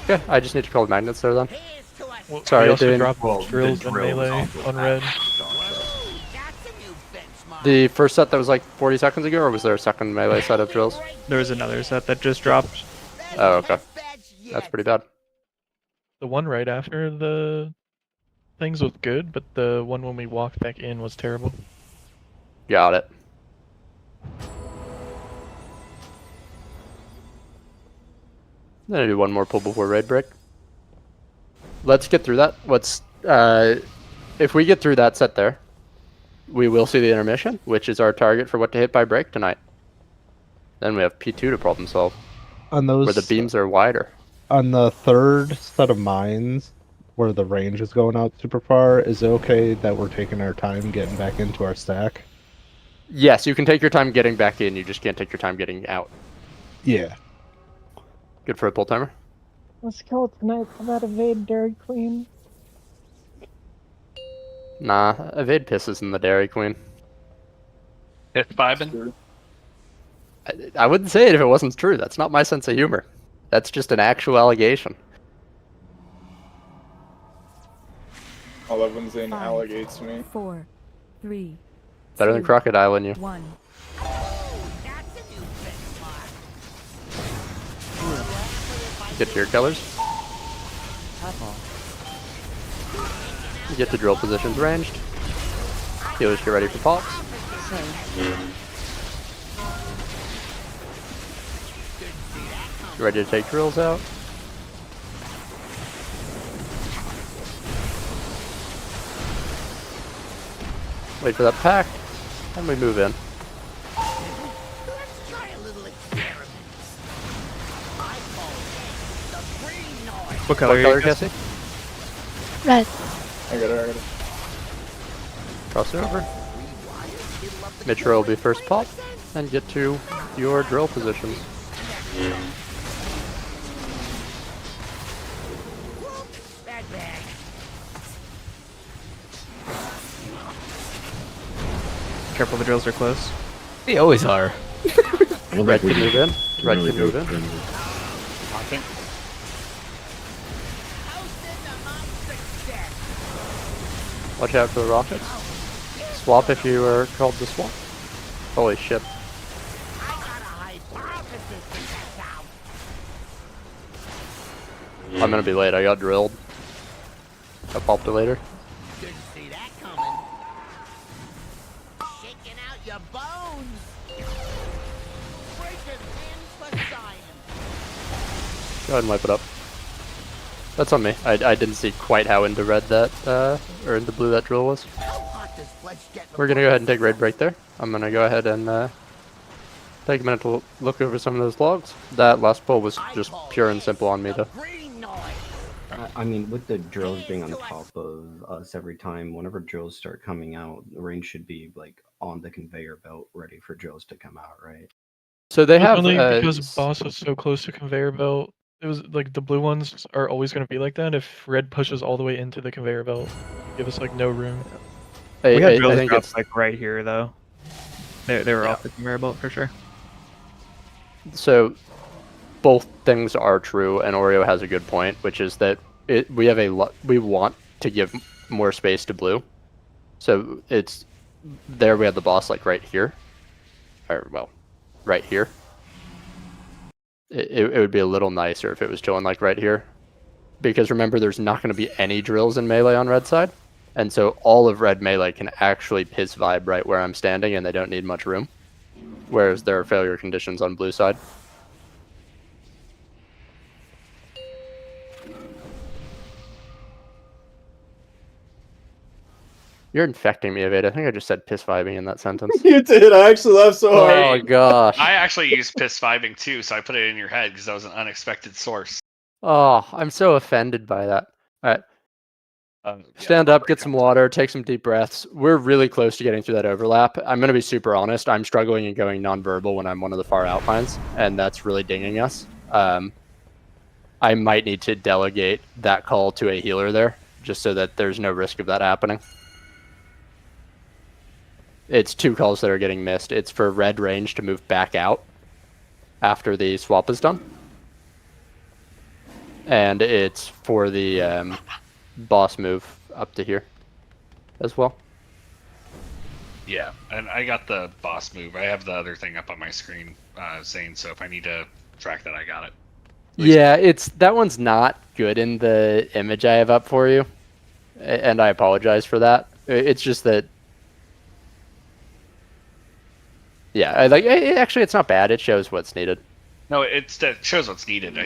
Okay, I just need to call the magnets there then. Well, Sorry, we also Dane. dropped drills and melee on red. The first set that was like 40 seconds ago, or was there a second melee set of drills? There was another set that just dropped. Oh, okay. That's pretty bad. The one right after the things was good, but the one when we walked back in was terrible. Got it. I'm gonna do one more pull before raid break. Let's get through that. If we get through that set there, we will see the intermission, which is our target for what to hit by break tonight. Then we have P2 to problem solve. On those, where the beams are wider. On the third set of mines, where the range is going out super far, is it okay that we're taking our time getting back into our stack? Yes, you can take your time getting back in, you just can't take your time getting out. Yeah. Good for a pull timer? Let's kill it tonight. How about evade Dairy Queen? Nah, evade pisses in the Dairy Queen. Piss vibing? I wouldn't say it if it wasn't true. That's not my sense of humor. That's just an actual allegation. 11's in alligates me. 4, 3. Better than crocodile in you. 1. Get to your colors. Get to drill positions ranged. Healers get ready for pops. Ready to take drills out. Wait for that pack, and we move in. Let's try a little experiment. I call it the green noise. What color, Cassie? Red. I got it. Cross over. Mitchell will be first pop, and get to your drill positions. Careful, the drills are close. They always are. Red can move in. Red can move in. Watch out for the rockets. Swap if you are called to swap. Holy shit. I'm gonna be late, I got drilled. I popped it later. Didn't see that coming. Shaking out your bones. Breaking hands for science. Go ahead and wipe it up. That's on me. I didn't see quite how into red that, or into blue that drill was. We're gonna go ahead and take raid break there. I'm gonna go ahead and take a minute to look over some of those logs. That last pull was just pure and simple on me though. I mean, with the drills being on top of us every time, whenever drills start coming out, the range should be like on the conveyor belt, ready for drills to come out, right? So they have only because boss was so close to conveyor belt. It was like the blue ones are always going to be like that. If red pushes all the way into the conveyor belt, give us like no room. We had I drills think drop it's like right here though. They were off the conveyor belt for sure. so. Both things are true, and Oreo has a good point, which is that we want to give more space to blue. So it's there. We have the boss like right here, or well, right here. It would be a little nicer if it was chilling like right here, because remember, there's not going to be any drills in melee on red side, and so all of red melee can actually piss vibe right where I'm standing, and they don't need much room. Whereas there are failure conditions on blue side. You're infecting me, Evade. I think I just said piss vibing in that sentence. You did. I actually laughed so hard. Oh gosh. I actually used piss vibing too, so I put it in your head because that was an unexpected source. Oh, I'm so offended by that. All right. Stand up, get some water, take some deep breaths. We're really close to getting through that overlap. I'm going to be super honest. I'm struggling and going nonverbal when I'm one of the far outlines, and that's really dinging us. I might need to delegate that call to a healer there, just so that there's no risk of that happening. It's 2 calls that are getting missed. It's for red range to move back out after the swap is done. And it's for the boss move up to here as well. Yeah, and I got the boss move. I have the other thing up on my screen saying, so if I need to track that, I got it. Yeah, that one's not good in the image I have up for you. And I apologize for that. It's just that Yeah, actually, it's not bad. It shows what's needed. No, it shows what's needed.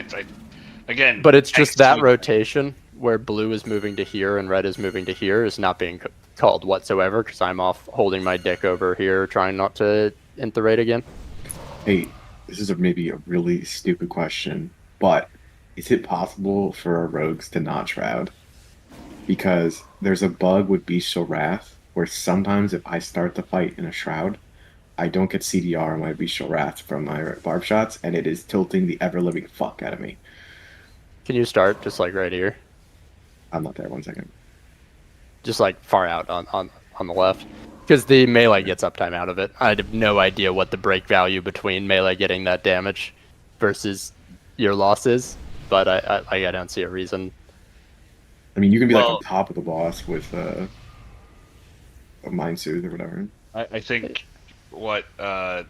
Again, But it's just that to- rotation where blue is moving to here and red is moving to here is not being called whatsoever because I'm off holding my dick over here trying not to int the raid again. Hey, this is maybe a really stupid question, but is it possible for our rogues to not shroud? Because there's a bug with Bestial Wrath where sometimes if I start the fight in a shroud, I don't get CDR on my Bestial Wrath from my barb shots, and it is tilting the ever living fuck out of me. Can you start just like right here? I'm not there. 1 second. Just like far out on the left. Because the melee gets uptime out of it. I have no idea what the break value between melee getting that damage versus your losses, but I don't see a reason. I mean, you can be like on top of the boss with a Mind Soothe or whatever. I think what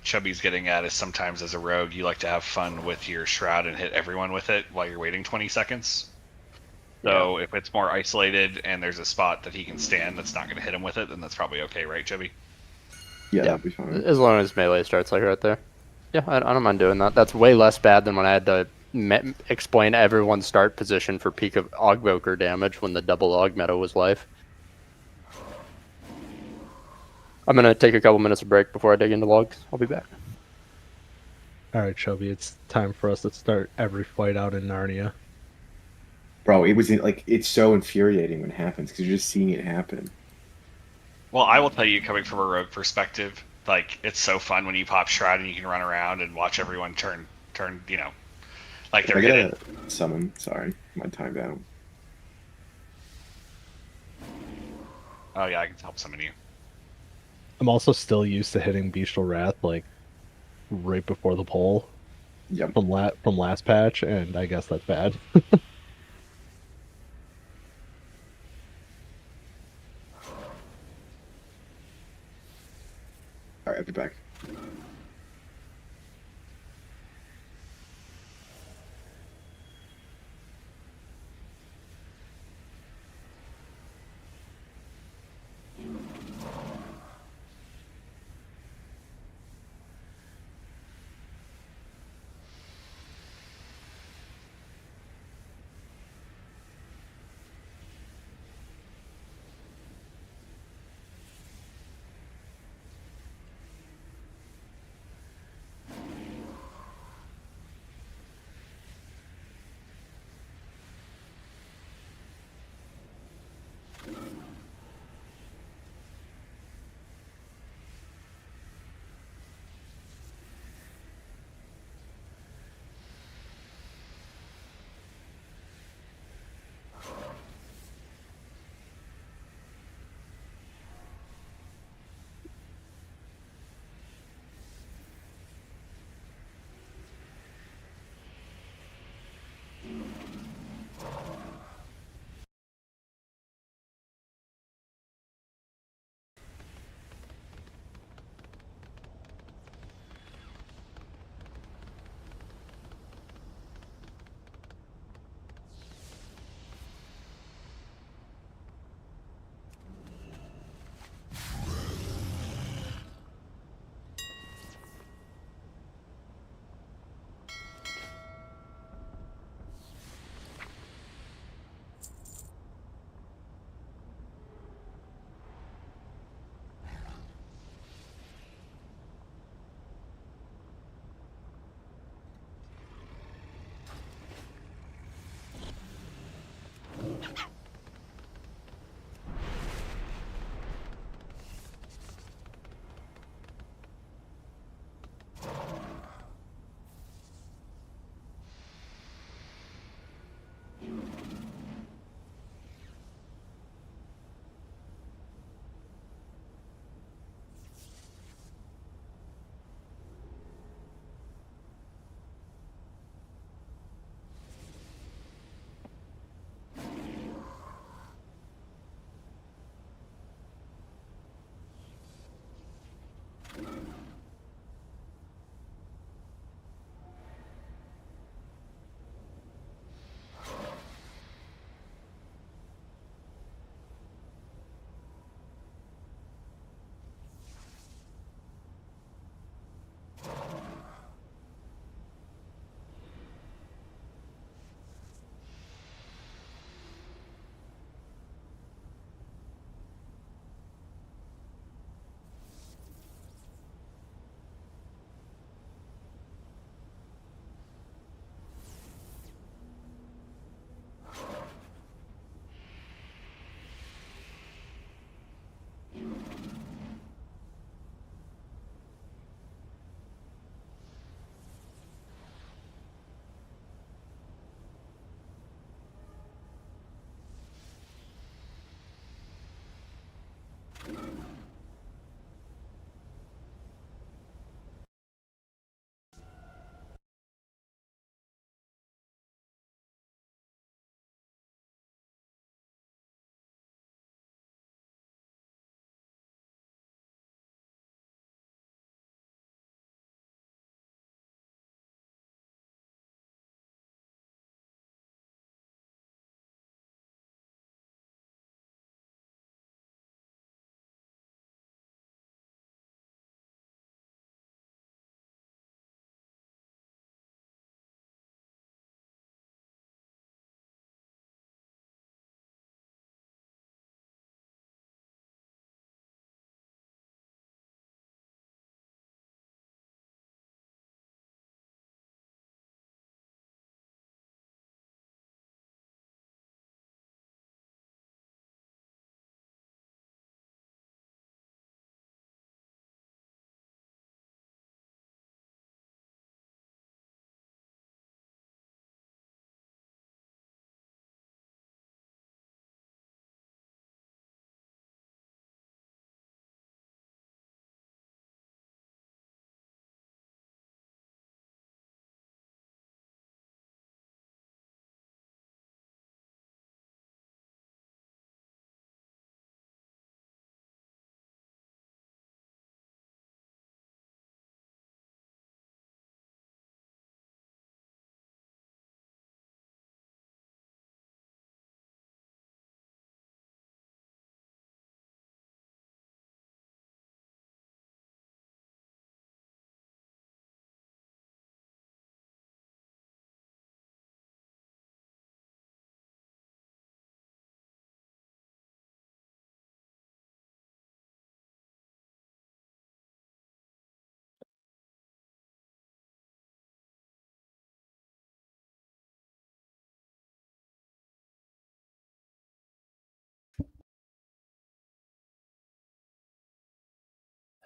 Chubby's getting at is sometimes as a rogue, you like to have fun with your shroud and hit everyone with it while you're waiting 20 seconds. So if it's more isolated and there's a spot that he can stand that's not going to hit him with it, then that's probably okay, right, Chubby? Yeah, that'd be fine. As long as melee starts like right there. Yeah, I don't mind doing that. That's way less bad than when I had to explain everyone's start position for peak of Augvoker damage when the double Aug meta was life. I'm going to take a couple minutes of break before I dig into logs. I'll be back. Alright, Chubby, it's time for us to start every fight out in Narnia. Bro, it was like, it's so infuriating when it happens because you're just seeing it happen. Well, I will tell you, coming from a rogue perspective, like it's so fun when you pop shroud and you can run around and watch everyone turn, you know, like they're hitting. Summon, sorry, my time down. Oh yeah, I can help summon you. I'm also still used to hitting Bestial Wrath like right before the poll. Yep. From last patch, and I guess that's bad. All right, I'll be back.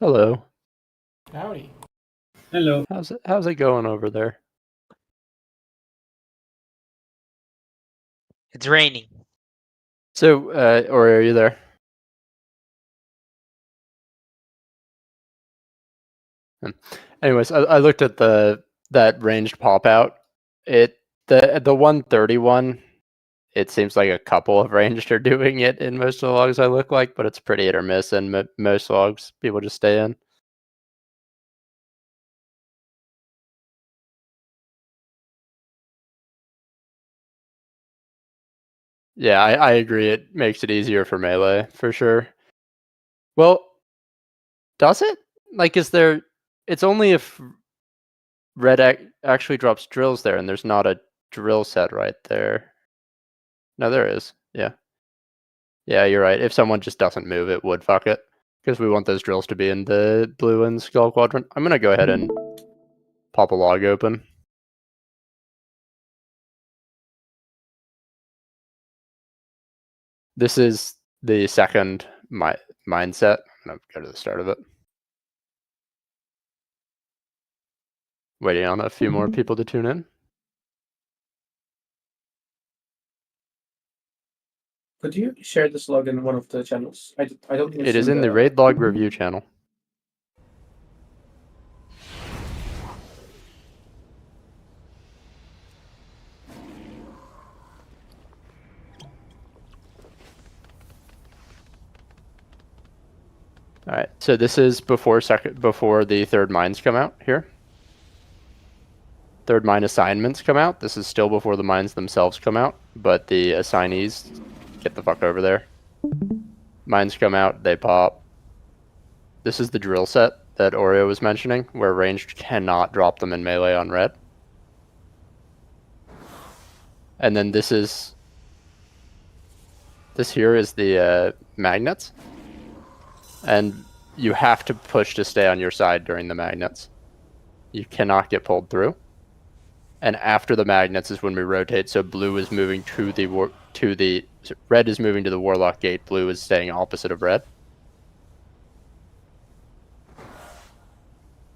Hello. Howdy. Hello. How's it going over there? It's raining. So, or are you there? Anyways, I looked at that ranged pop out. The 131. It seems like a couple of ranged are doing it in most of the logs I look like, but it's pretty hit or miss. And most logs, people just stay in. Yeah, I agree. It makes it easier for melee for sure. Well, does it? Like, is there? It's only if red actually drops drills there, and there's not a drill set right there. No, there is. Yeah. Yeah, you're right. If someone just doesn't move, it would fuck it. Because we want those drills to be in the blue and skull quadrant. I'm going to go ahead and pop a log open. This is the second mindset. I'm going to go to the start of it. Waiting on a few more people to tune in. Could you share this log in one of the channels? I don't. It is in the raid log review channel. All right, so this is before the third mines come out here. Third mine assignments come out. This is still before the mines themselves come out, but the assignees get the fuck over there. Mines come out, they pop. This is the drill set that Oreo was mentioning, where ranged cannot drop them in melee on red. And then this here is the magnets. And you have to push to stay on your side during the magnets. You cannot get pulled through. And after the magnets is when we rotate. So blue is moving red is moving to the warlock gate. Blue is staying opposite of red.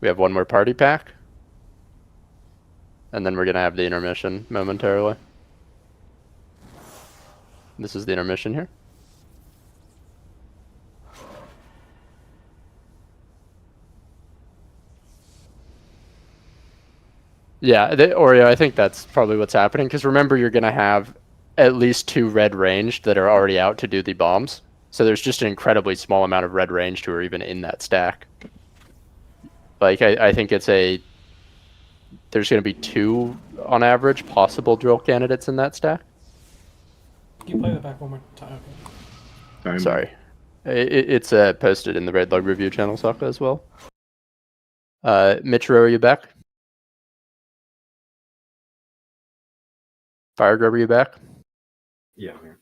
We have one more party pack. And then we're gonna have the intermission momentarily. This is the intermission here. Yeah, Oreo, I think that's probably what's happening. Because remember, you're going to have at least 2 red ranged that are already out to do the bombs. So there's just an incredibly small amount of red ranged who are even in that stack. Like, I think there's going to be 2, on average, possible drill candidates in that stack. Can you play that back one more time? Sorry. It's posted in the Raid Log Review channel, Sokka, as well. Michiro, are you back? Fire Grubber, you back? Yeah, I'm here.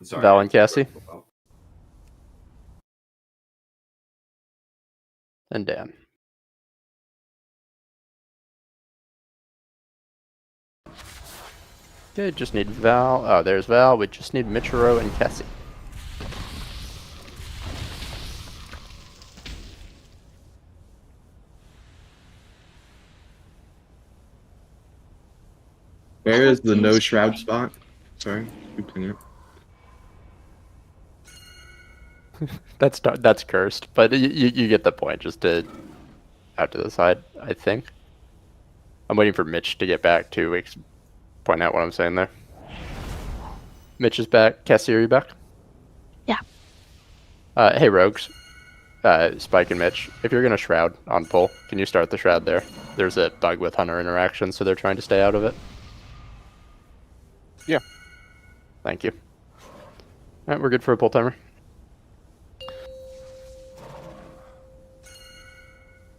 Sorry. Val and Cassie? And Dan. Okay, just need Val. Oh, there's Val. We just need Michiro and Cassie. Where is the no shroud spot? Sorry, keep playing it. That's cursed, but you get the point. Just to out to the side, I think. I'm waiting for Mitch to get back to point out what I'm saying there. Mitch is back. Cassie, are you back? Yeah. Hey, Rogues. Spike and Mitch, if you're gonna shroud on pull, can you start the shroud there? There's a bug with Hunter interaction, so they're trying to stay out of it. Yeah. Thank you. Alright, we're good for a pull timer. Is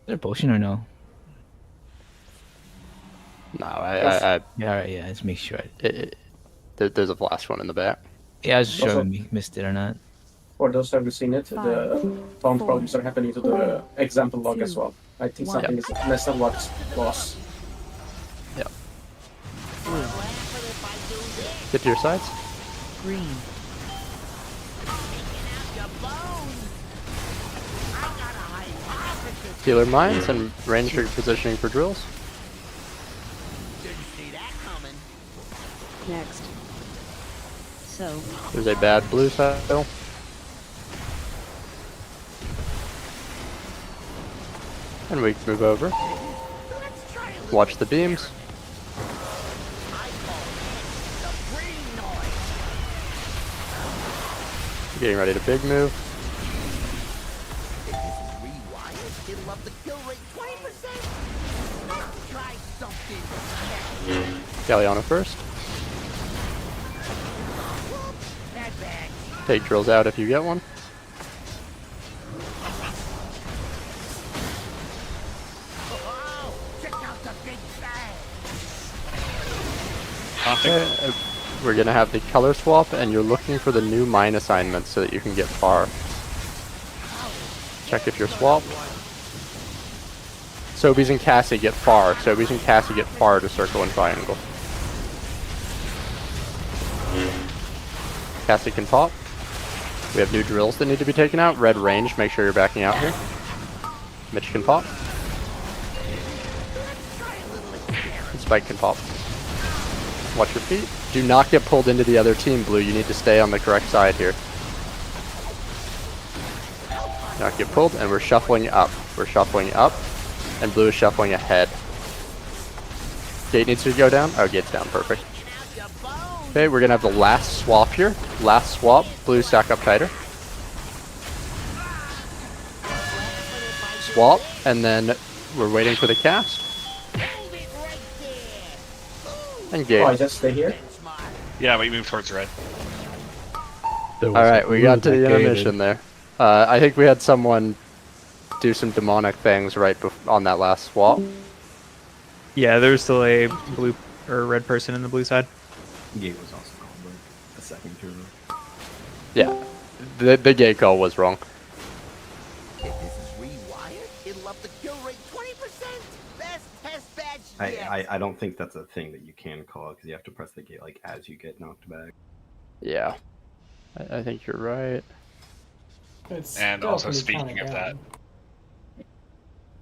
there a potion or no? No, Yeah, alright, yeah, let's make sure. There's a flash one in the back. Yeah, I was just sure we missed it or not. For those who haven't seen it, the found problems are happening to the example log as well. I think something is messed up log's loss. Yeah. Get to your sides. Green. Healer mines and range positioning for drills. Didn't see that coming. Next. So. There's a bad blue saddle. And we move over. Watch the beams. Getting ready to big move. If this is rewired, it'll up the kill rate 20%. Let's try something. Galliano first. Bad bag. Take drills out if you get one. Check out the big bag. Okay, we're gonna have the color swap, and you're looking for the new mine assignments so that you can get far. Check if you're swapped. Sobies and Cassie get far. Sobies and Cassie get far to circle and triangle. Cassie can pop. We have new drills that need to be taken out. Red range, make sure you're backing out here. Mitch can pop. And Spike can pop. Watch your feet. Do not get pulled into the other team, Blue. You need to stay on the correct side here. Not get pulled, and we're shuffling up. We're shuffling up, and Blue is shuffling ahead. Gate needs to go down. Oh, gate's down. Perfect. Okay, we're gonna have the last swap here. Last swap. Blue stack up tighter. Swap, and then we're waiting for the cast. And gate. Oh, I just stay here? Yeah, we move towards red. Alright, we got to the intermission there. I think we had someone do some demonic things right on that last swap. Yeah, there's still a blue or red person in the blue side. Gate was also called like a second turn. Yeah, the gate call was wrong. If this is rewired, it'll up the kill rate 20%. Best test badge yet. I don't think that's a thing that you can call because you have to press the gate like as you get knocked back. Yeah, I think you're right. It's And also speaking of that,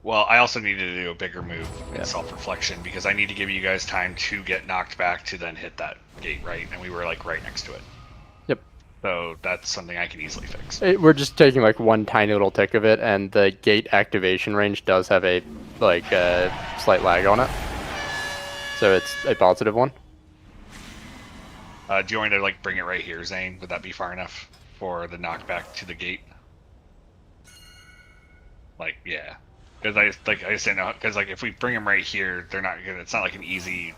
well, I also needed to do a bigger move in self-reflection because I need to give you guys time to get knocked back to then hit that gate, right? And we were like right next to it. Yep. So that's something I can easily fix. We're just taking like one tiny little tick of it, and the gate activation range does have a slight lag on it. So it's a positive one. Do you want me to like bring it right here, Zane? Would that be far enough for the knockback to the gate? Like, yeah. Because I say no. Because like if we bring them right here, they're not good. It's not like an easy.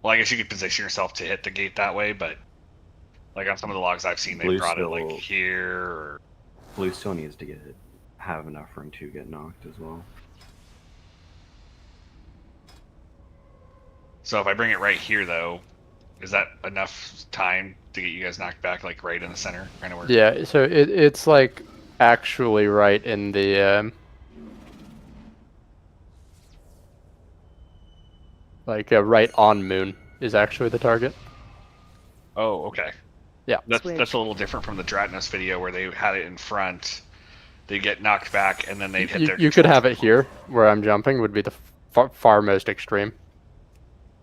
Well, I guess you could position yourself to hit the gate that way, but like on some of the logs I've seen, they brought it like here. Or... Blue still needs to have enough room to get knocked as well. So if I bring it right here, though, is that enough time to get you guys knocked back, like right in the center, kind of where? Yeah. So it's like actually right in the right on moon is actually the target. Oh, okay. Yeah. That's a little different from the Dratnos video where they had it in front. They get knocked back and then they'd hit their. You could have it here where I'm jumping would be the far most extreme.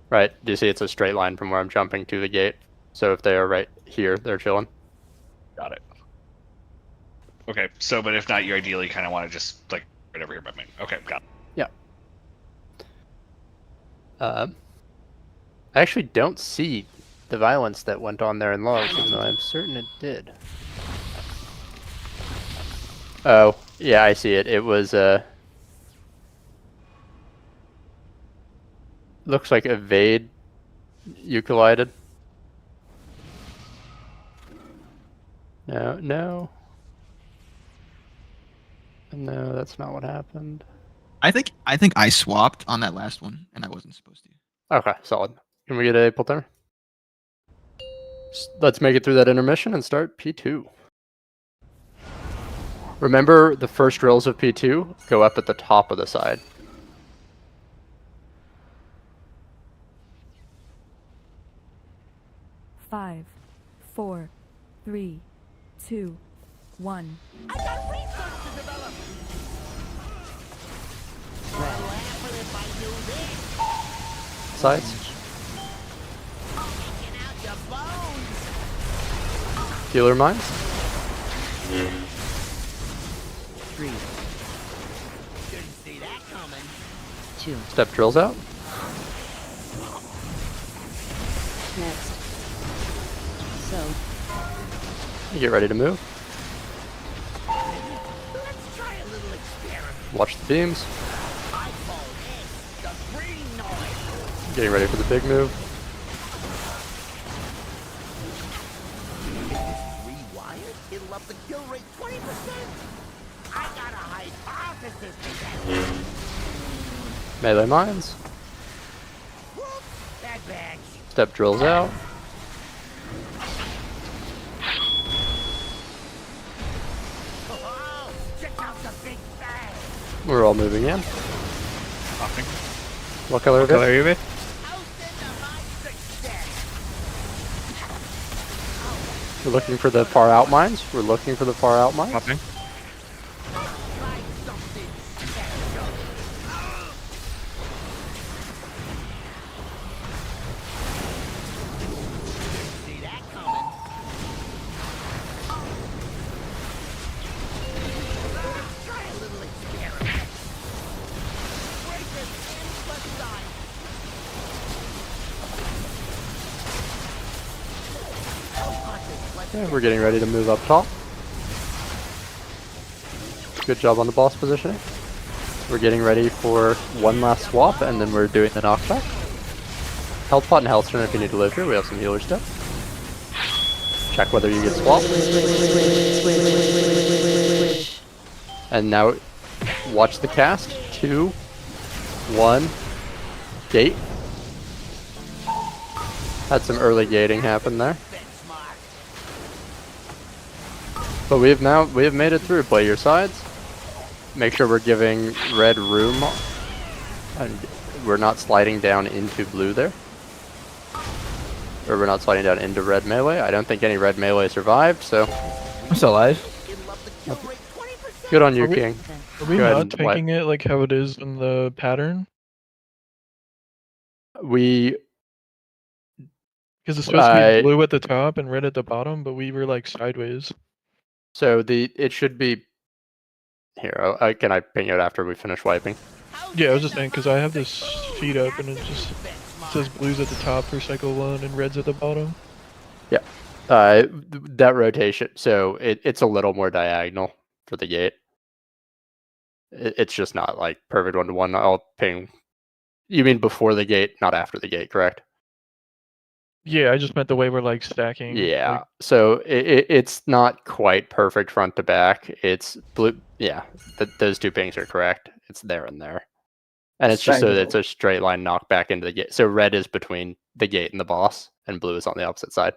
Right. Do you see it's a straight line from where I'm jumping to the gate? So if they are right here, they're chilling. Got it. Okay. So, but if not, you ideally kind of want to just like right over here by me. Okay. Got it. Yeah. I actually don't see the violence that went on there in logs, even though I'm certain it did. Oh, yeah, I see it. It was, looks like evade you collided. No, that's not what happened. I think I swapped on that last one, and I wasn't supposed to. Okay, solid. Can we get a pull timer? Let's make it through that intermission and start P2. Remember, the first drills of P2 go up at the top of the side. Five, 4, 3, 2, 1. I got research to develop. Sides. Healer mines. 3. Didn't see that coming. 2. Step drills out. Next. So, You get ready to move. Let's try a little experiment. Watch the beams. I call this the green noise. Getting ready for the big move. If this is rewired, it'll up the kill rate 20%. I got a hypothesis to that. Melee mines. Bad bags. Step drills out. Oh, check out the big bag. We're all moving in. Popping. What color What color are it? you with? We're looking for the far out mines. We're looking for the far out mines. Popping. See that coming. Try a little experiment. Break this endless side. Okay, we're getting ready to move up top. Good job on the boss positioning. We're getting ready for one last swap, and then we're doing the knockback. Health pot and health turn if you need to live here. We have some healer stuff. Check whether you get swapped. And now, watch the cast. 2, 1, gate. Had some early gating happen there. But we have made it through. Play your sides. Make sure we're giving red room, and we're not sliding down into blue there. Or we're not sliding down into red melee. I don't think any red melee survived, so I'm still alive. good on you, Are we- King. Are we Go ahead not and wipe. taking it like how it is in the pattern? We Because it's supposed to I- be blue at the top and red at the bottom, but we were like sideways. so it should be here. Can I ping it after we finish wiping? Yeah, I was just saying because I have this sheet up and it just says blues at the top for cycle 1 and reds at the bottom. Yeah. That rotation. So it's a little more diagonal for the gate. It's just not like perfect 1-to-1. I'll ping. You mean before the gate, not after the gate, correct? Yeah, I just meant the way we're like stacking. Yeah. like- So it's not quite perfect front to back. It's blue. Yeah. Those two pings are correct. It's there and there. And it's just so that it's a straight line knock back into the gate. So red is between the gate and the boss, and blue is on the opposite side.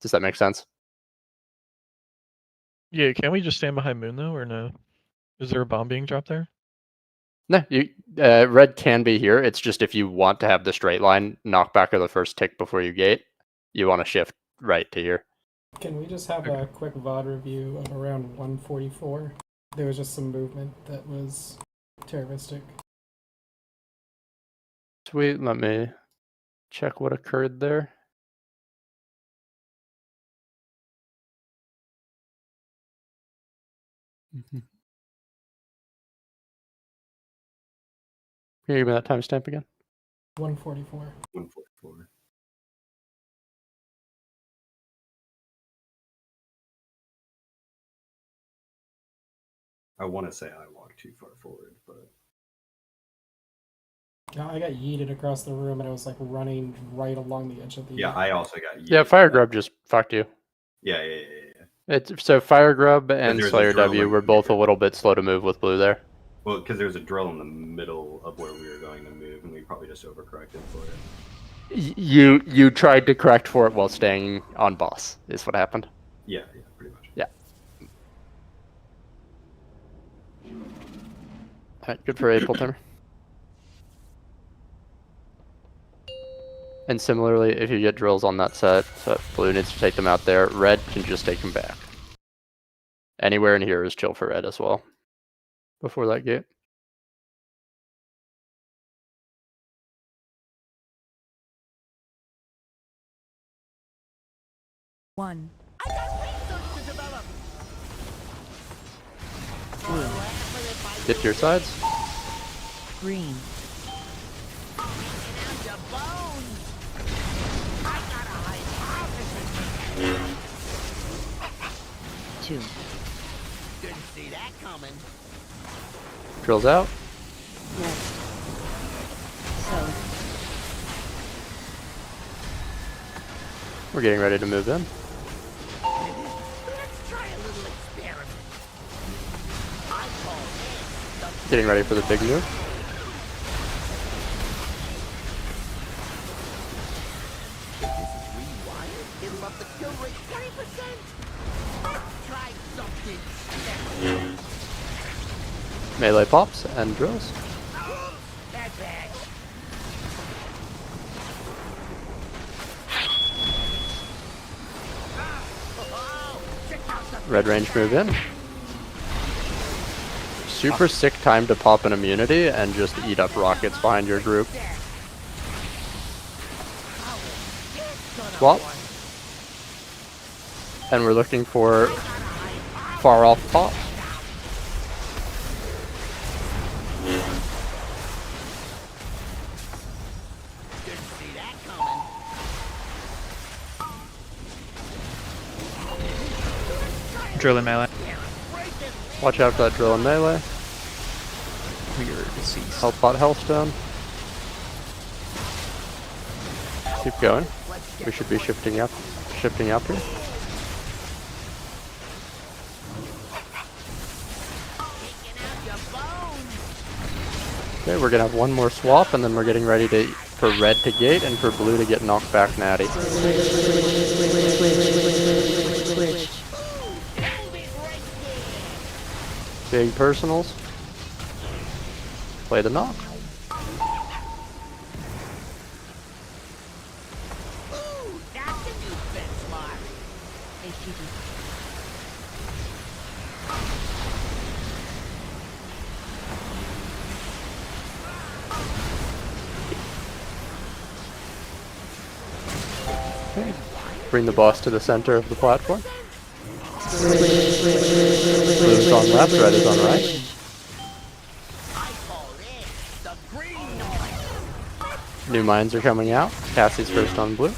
Does that make sense? Yeah, can we just stand behind Moon though, or no? Is there a bomb being dropped there? No, red can be here. It's just if you want to have the straight line knockback of the first tick before you gate, you want to shift right to here. Can we just have a quick VOD review of around 144? There was just some movement that was terroristic. Sweet. Let me check what occurred there. Can you give me that timestamp again? 144. 144. I want to say I walked too far forward, but No, I got yeeted across the room and I was like running right along the edge of the. yeah, I also got. Yeah, Fire Grub just fucked you. Yeah. So Fire Grub and there's a Slayer drill W in were both a little bit slow to move with blue there. Well, because there was a drill in the middle of where we were going to move, and we probably just overcorrected for it. You tried to correct for it while staying on boss, is what happened. Yeah, pretty much. Yeah. Alright, good for April timer. And similarly, if you get drills on that set, so blue needs to take them out there, red can just take them back. Anywhere in here is chill for red as well. Before that gate. 1. I got research to develop. Get to your sides. Green. I got a hypothesis. 2. Didn't see that coming. Drills out. Next. So. We're getting ready to move in. Let's try a little experiment. I call this Getting ready for the big move. This is rewired. It'll up the kill rate 20%. Try something special. Melee pops and drills. That's it. Red range move in. Super sick time to pop an immunity and just eat up rockets behind your group. Swap. And we're looking for far off pop. Didn't see that coming. Drill in melee. Watch out for that drill and melee. We are deceased. Health pot, Hellstone. Keep going. We should be shifting up here. Okay, we're gonna have one more swap, and then we're getting ready for red to gate and for blue to get knocked back natty. Big personals. Play the knock. Ooh, that's a new benchmark. Okay. Bring the boss to the center of the platform. Blue is on left, red is on right. New mines are coming out. Cassie's first on blue.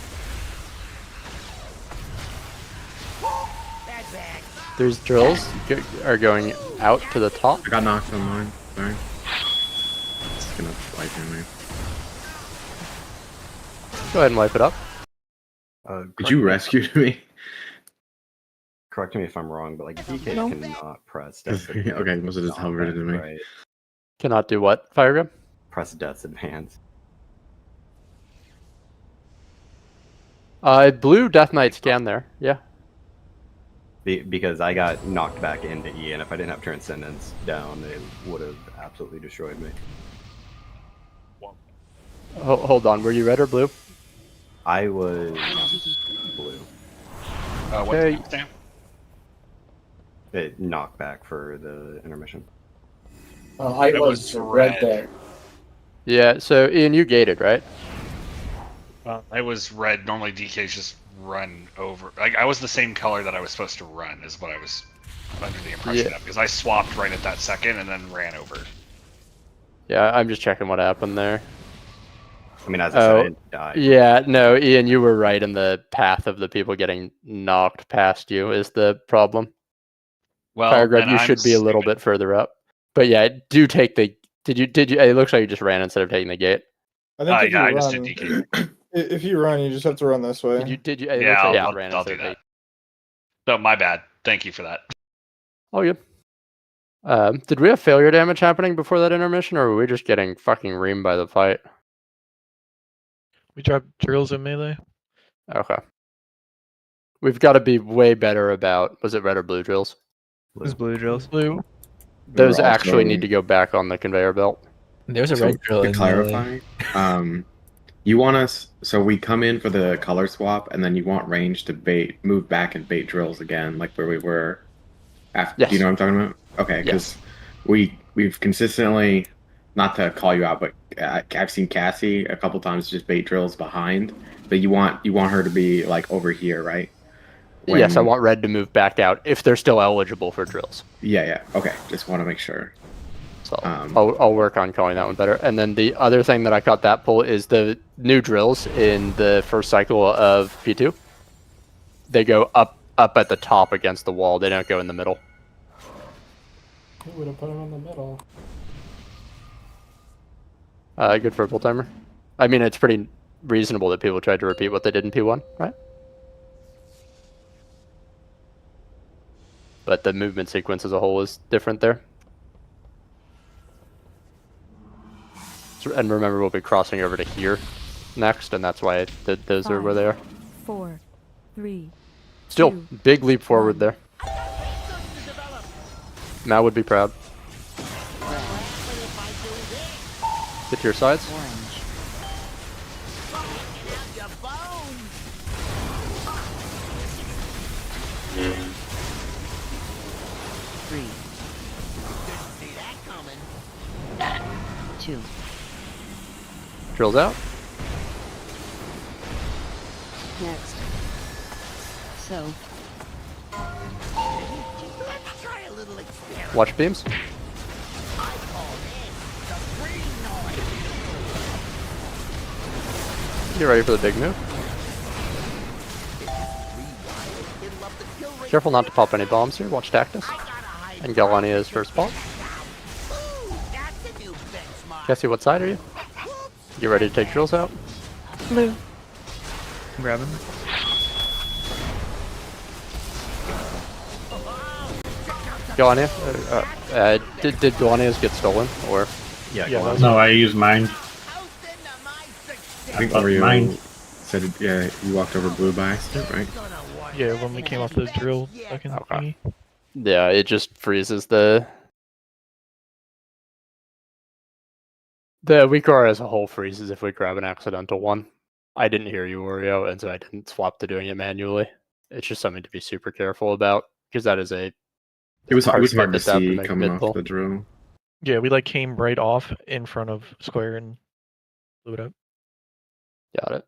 There's drills are going out to the top. I got knocked on mine. Sorry. It's gonna wipe me. Go ahead and wipe it up. Did you rescue me? Correct me if I'm wrong, but like DK No. cannot press Okay, you must have just hovered into me. Right. Cannot do what, Firegrab? Press Death's Advance. Blue Death Knight scan there. Yeah. Because I got knocked back into E, and if I didn't have Transcendence down, it would have absolutely destroyed me. Hold on, were you red or blue? I was blue. Okay. What's the It knocked back for the intermission. I was red there. Yeah, so Ian, you gated, right? I was red. Normally DK's just run over. Like I was the same color that I was supposed to run, is what I was under the impression of, because I swapped right at that second and then ran over. Yeah, I'm just checking what happened there. I mean, as I said, I didn't die. Yeah, no, Ian, you were right in the path of the people getting knocked past you is the problem. Well, Firegrab, then you I'm should be a little bit further up. But yeah, do take the. Did you? It looks like you just ran instead of taking the gate. I think if you I just run, did DK. if you run, you just have to run this way. Did you? Yeah, Like I'll do that. No, my bad. Thank you for that. Oh, good. Did we have failure damage happening before that intermission, or were we just getting fucking reamed by the fight? We dropped drills in melee. Okay. We've got to be way better about. Was it red or blue drills? It was blue drills. Blue. Those We're actually also- need to go back on the conveyor belt. There's a So, red drill to in clarify, you want us, so we come in for the color swap, and then you want range to move back and bait drills again, like where we were. After, Yes. Do you know what I'm talking about? Okay, because we've consistently, not to call you out, but I've seen Cassie a couple times just bait drills behind, but you want her to be like over here, right? Yes, I want red to move back out if they're still eligible for drills. Yeah. Okay. Just want to make sure. So I'll work on calling that one better. And then the other thing that I caught that pull is the new drills in the first cycle of P2. They go up at the top against the wall. They don't go in the middle. Who would have put him in the middle? Good for a pull timer. I mean, it's pretty reasonable that people tried to repeat what they did in P1, right? But the movement sequence as a whole is different there. And remember, we'll be crossing over to here next, and that's why those are where they are. 4, 3. Still, 2, big leap forward there. Mal would be proud. Get to your sides. Three. 2. Drills out. Next. So. Watch beams. Get ready for the big move. Careful not to pop any bombs here. Watch Tactus. And Galania's first ball. Jesse, what side are you? You ready to take drills out? Blue. Grab him. Galania? Did Galania's get stolen? Or? Yeah, no, I used mine. I think Oreo said you walked over blue by accident, right? Yeah, when we came off the drill fucking thingy. Yeah, it just freezes the WeakR as a whole freezes if we grab an accidental one. I didn't hear you, Oreo, and so I didn't swap to doing it manually. It's just something to be super careful about, because that is a... It was hard to step see make coming mid-pull. off the drill. Yeah, we like came right off in front of square and blew it up. Got it.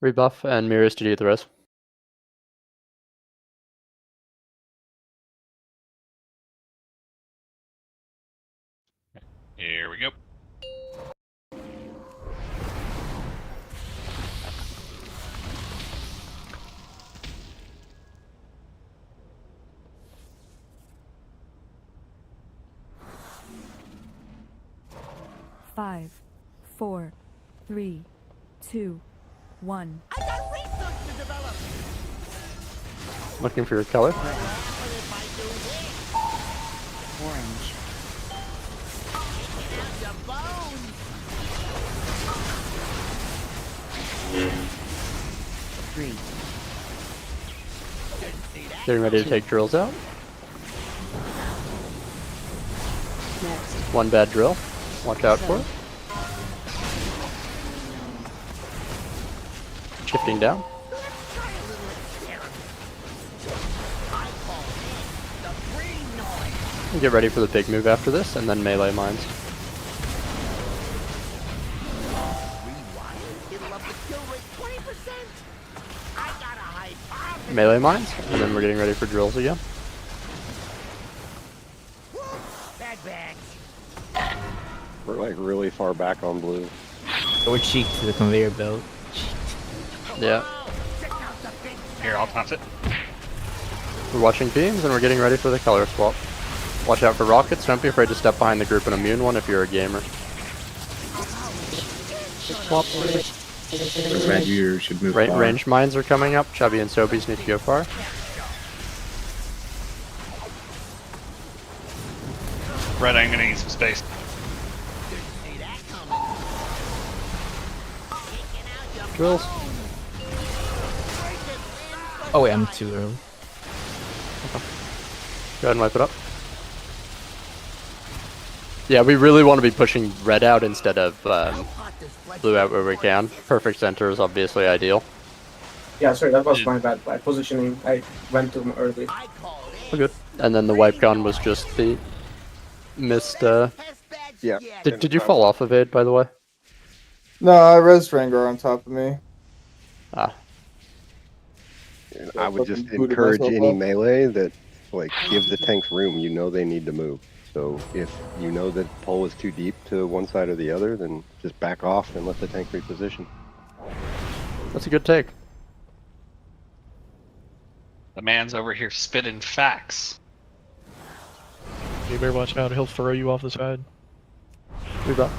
Rebuff and mirrors to do the rest. Here we go. Five, 4, 3, 2, 1. Looking for your color. Orange. 3. Getting ready to take drills out. Next. One bad drill. Watch out for it. Shifting down. And get ready for the big move after this, and then melee mines. Melee mines, and then we're getting ready for drills again. We're like really far back on blue. Or cheek to the conveyor belt. Yeah. Here, I'll taunt it. We're watching beams, and we're getting ready for the color swap. Watch out for rockets. Don't be afraid to step behind the group and immune one if you're a gamer. Swap. Red, you should move far. Range mines are coming up. Chubby and Sobies need to go far. Red, I'm gonna need some space. Drills. Oh wait, I'm too early. Go ahead and wipe it up. Yeah, we really want to be pushing red out instead of blue out where we can. Perfect center is obviously ideal. Yeah, sorry, that was my bad. By positioning, I went too early. Oh, good. And then the wipe gun was just the missed Yeah. Did you fall off of it, by the way? No, I res Rangar on top of me. Ah. And So I would fucking just booted encourage myself any up. melee that like give the tanks room. You know they need to move. So if you know that pull is too deep to one side or the other, then just back off and let the tank reposition. That's a good take. The man's over here spitting facts. You better watch out. He'll throw you off the side. We got.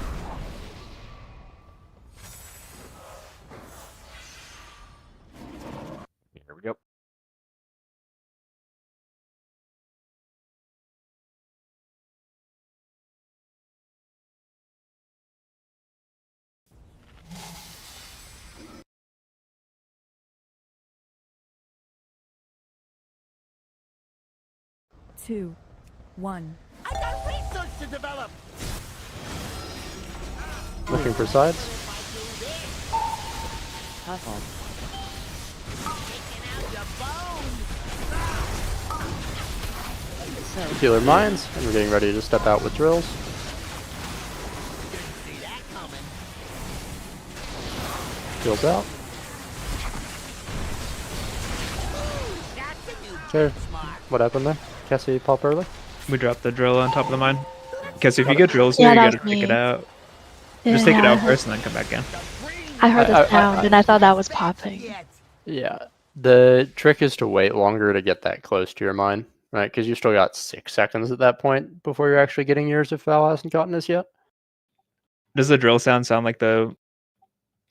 Here we go. Two, one. I got research to develop. Looking for sides. Healer mines, and we're getting ready to step out with drills. Drills out. Okay, what happened there? Cassie pop early? We dropped the drill on top of the mine. Because if you Got get it. drills Yeah, here, you that gotta was take it me. out. Yeah, Just take it yeah, out I heard- first and then come back in. I heard the sound and I thought that was popping. Yeah, the trick is to wait longer to get that close to your mine, right? Because you still got 6 seconds at that point before you're actually getting yours if Val hasn't gotten us yet. Does the drill sound like the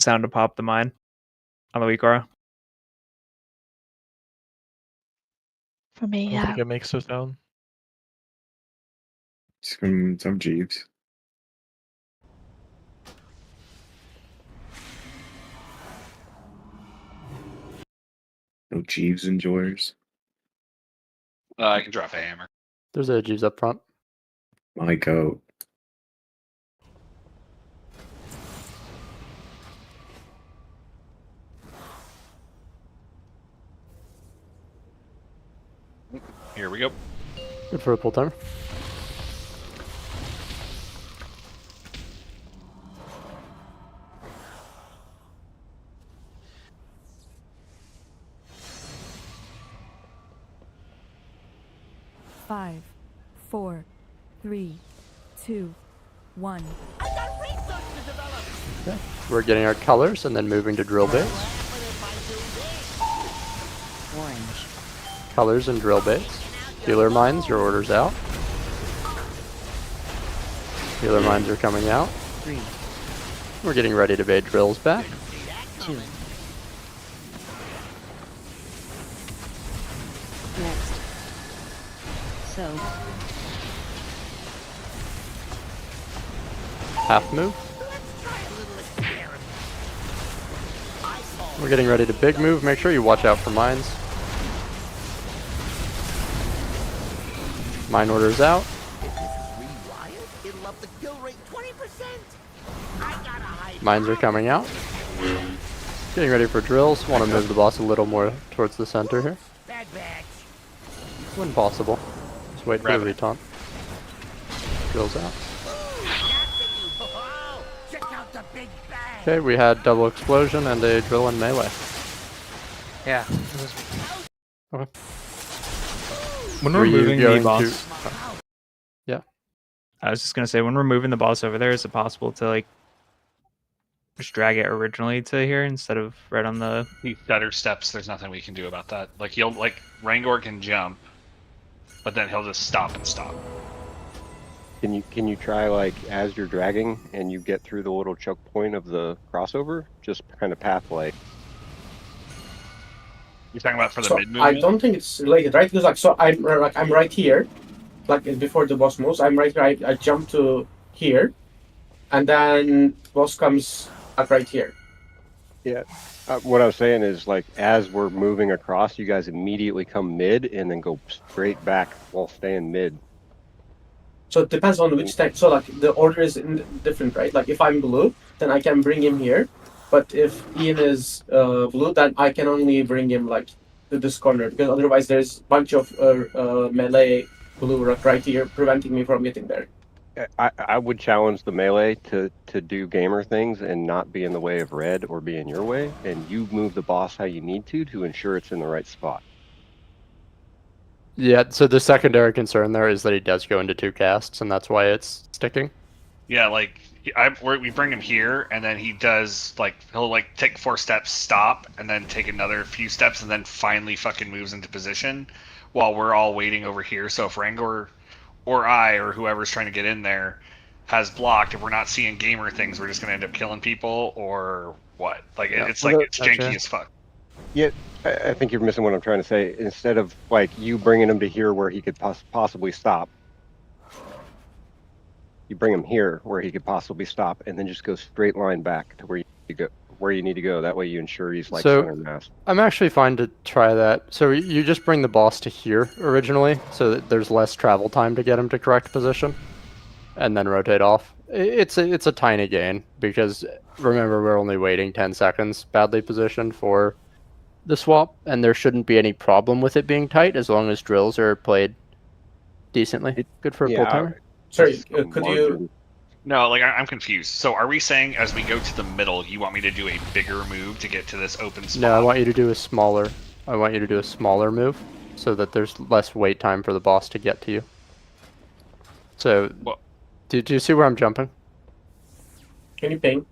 sound to pop the mine on the weak aura? For me, I don't think it makes a sound. Some Jeeves. No Jeeves enjoyers. I can drop a hammer. There's a Jeeves up front. My goat. Here we go. Good for a pull timer. Five, four, three, two, one. Okay. We're getting our colors and then moving to drill base. Orange. Colors and drill base. Healer mines, your order's out. Healer mines are coming out. 3. We're getting ready to bait drills back. 2. Next. So. Half move. We're getting ready to big move. Make sure you watch out for mines. Mine order's out. It'll up the kill rate 20%. I got a high Mines are coming out. Getting ready for drills. Want to move the boss a little more towards the center here. bad batch. When possible. Just wait for the retaunt. Drills out. Check out the big bang. Okay, we had double explosion and a drill and melee. Yeah. Okay. When Were we're you moving the going boss, Yeah. I was just gonna say when we're moving the boss over there, is it possible to like just drag it originally to here instead of right on the? He stutter steps. There's nothing we can do about that. Like he'll Rangor can jump, but then he'll just stop and stop. Can you try like as you're dragging and you get through the little choke point of the crossover, just kind of pathway. You're talking about for the So mid I movement? don't think it's related, right? Because I'm right here, like before the boss moves. I'm right here. I jump to here, and then boss comes up right here. Yeah. What I was saying is like as we're moving across, you guys immediately come mid and then go straight back while staying mid. So it depends on which tank. So like the order is different, right? Like if I'm blue, then I can bring him here. But if Ian is blue, then I can only bring him like to this corner because otherwise there's a bunch of melee blue right here preventing me from getting there. I would challenge the melee to do gamer things and not be in the way of red or be in your way, and you move the boss how you need to ensure it's in the right spot. Yeah, so the secondary concern there is that he does go into 2 casts, and that's why it's sticking. Yeah, like we bring him here, and then he does like he'll like take 4 steps, stop, and then take another few steps, and then finally fucking moves into position, while we're all waiting over here. So if Rangor or I or whoever's trying to get in there has blocked, if we're not seeing gamer things, we're just gonna end up killing people or what? Like it's like it's janky as fuck. Yeah, I think you're missing what I'm trying to say. Instead of like you bringing him to here where he could possibly stop, you bring him here where he could possibly stop, and then just go straight line back to where you need to go. That way you ensure he's like center mass. I'm actually fine to try that. So you just bring the boss to here originally, so that there's less travel time to get him to correct position, and then rotate off. It's a tiny gain, because remember, we're only waiting 10 seconds badly positioned for the swap, and there shouldn't be any problem with it being tight as long as drills are played decently. Good for a pull timer. Sorry, could you... No, like I'm confused. So are we saying as we go to the middle, you want me to do a bigger move to get to this open spot? No, I want you to do a smaller. I want you to do a smaller move, so that there's less wait time for the boss to get to you. So, do you see where I'm jumping? Can you ping?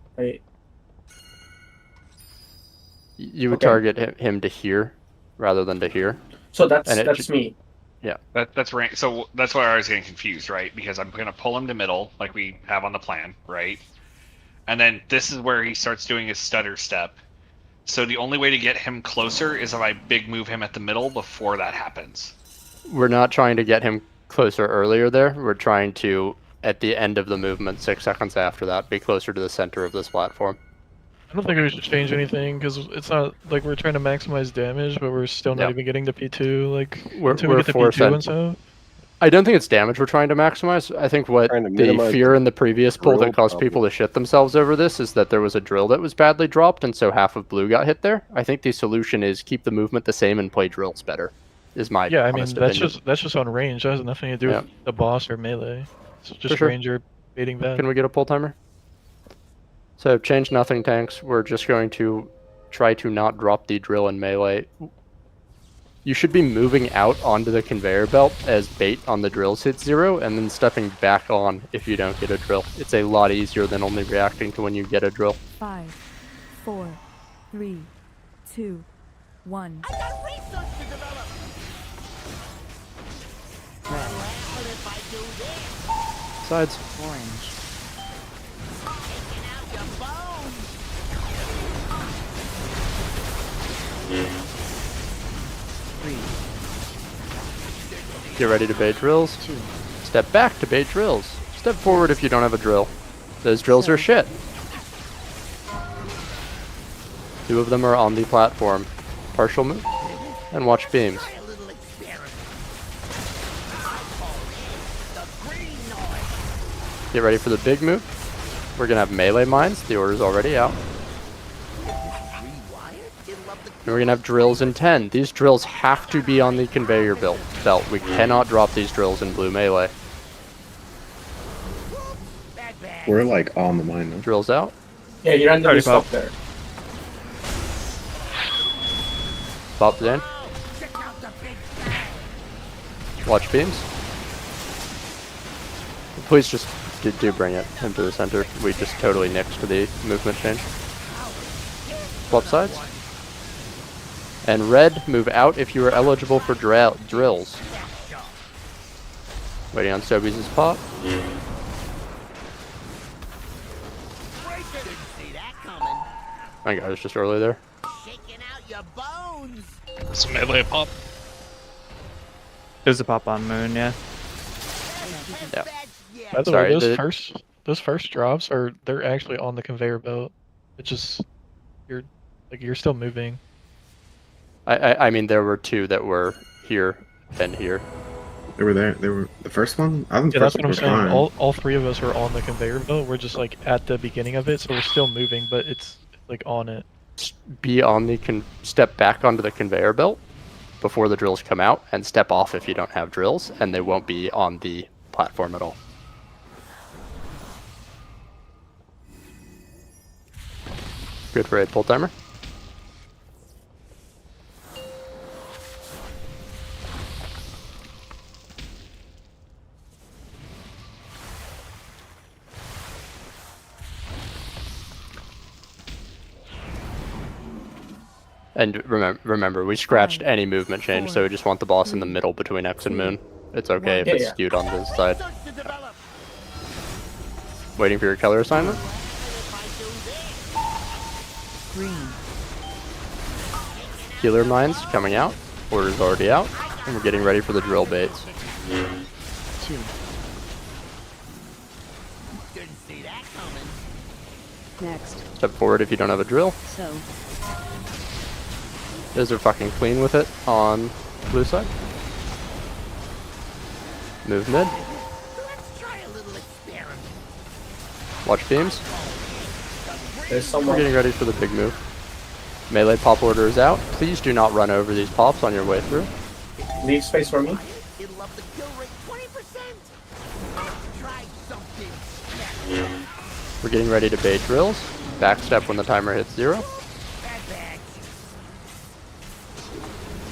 You would target him to here, rather than to here. So that's me. Yeah, that's right. So that's why I was getting confused, right? Because I'm gonna pull him to middle, like we have on the plan, right? And then this is where he starts doing his stutter step. So the only way to get him closer is if I big move him at the middle before that happens. We're not trying to get him closer earlier there. We're trying to, at the end of the movement, 6 seconds after that, be closer to the center of this platform. I don't think we should change anything, because it's not like we're trying to maximize damage, but we're still not even getting to P2. Like, until we get to P2 and so. I don't think it's damage we're trying to maximize. I think what the fear in the previous pull that caused people to shit themselves over this is that there was a drill that was badly dropped, and so half of blue got hit there. I think the solution is keep the movement the same and play drills better. Is my honest opinion. that's just on range. That has nothing to do with the boss or melee. It's just ranger baiting that. Can we get a pull timer? So change nothing tanks. We're just going to try to not drop the drill in melee. You should be moving out onto the conveyor belt as bait on the drills hit 0, and then stepping back on if you don't get a drill. It's a lot easier than only reacting to when you get a drill. 5, 4, 3, 2, 1. I got research to develop. What if I do this? Sides. Orange. Taking out your bones. Get ready to bait drills. Step back to bait drills. Step forward if you don't have a drill. Those drills are shit. 2 of them are on the platform. Partial move. And watch beams. Get ready for the big move. We're going to have melee mines. The order's already out. And we're going to have drills in 10. These drills have to be on the conveyor belt. We cannot drop these drills in blue melee. We're like on the mine now. Drills out. Yeah, you're under the stop there. Pop it in. Watch beams. Please just do bring it into the center. We just totally nixed the movement change. Swap sides. And red, move out if you are eligible for drills. Waiting on Sobies' pop. I think I was just early there. Shaking out your bones. It's a melee pop. There's a pop on moon, yeah. Yeah. By the way, those first drops they're actually on the conveyor belt. It's just you're still moving. I mean, there were 2 that were here, then here. They were there. They were the first one. I think that's what I'm saying. All 3 of us were on the conveyor belt. We're just like at the beginning of it, so we're still moving, but it's like on it. Be on the step back onto the conveyor belt before the drills come out, and step off if you don't have drills, and they won't be on the platform at all. Good for 8 pull timer. And remember, we scratched any movement change, so we just want the boss in the middle between X and Moon. It's okay if it's skewed on this side. Waiting for your color assignment. Green. Healer mines coming out. Order's already out. And we're getting ready for the drill baits. 2. Didn't see that coming. Next. Step forward if you don't have a drill. So. Those are fucking clean with it on blue side. Move mid. Let's try a little experiment. Watch beams. There's someone. We're getting ready for the big move. Melee pop order is out. Please do not run over these pops on your way through. Leave space for me. It'll up the kill rate 20%. Let's try something. We're getting ready to bait drills. Backstep when the timer hits 0.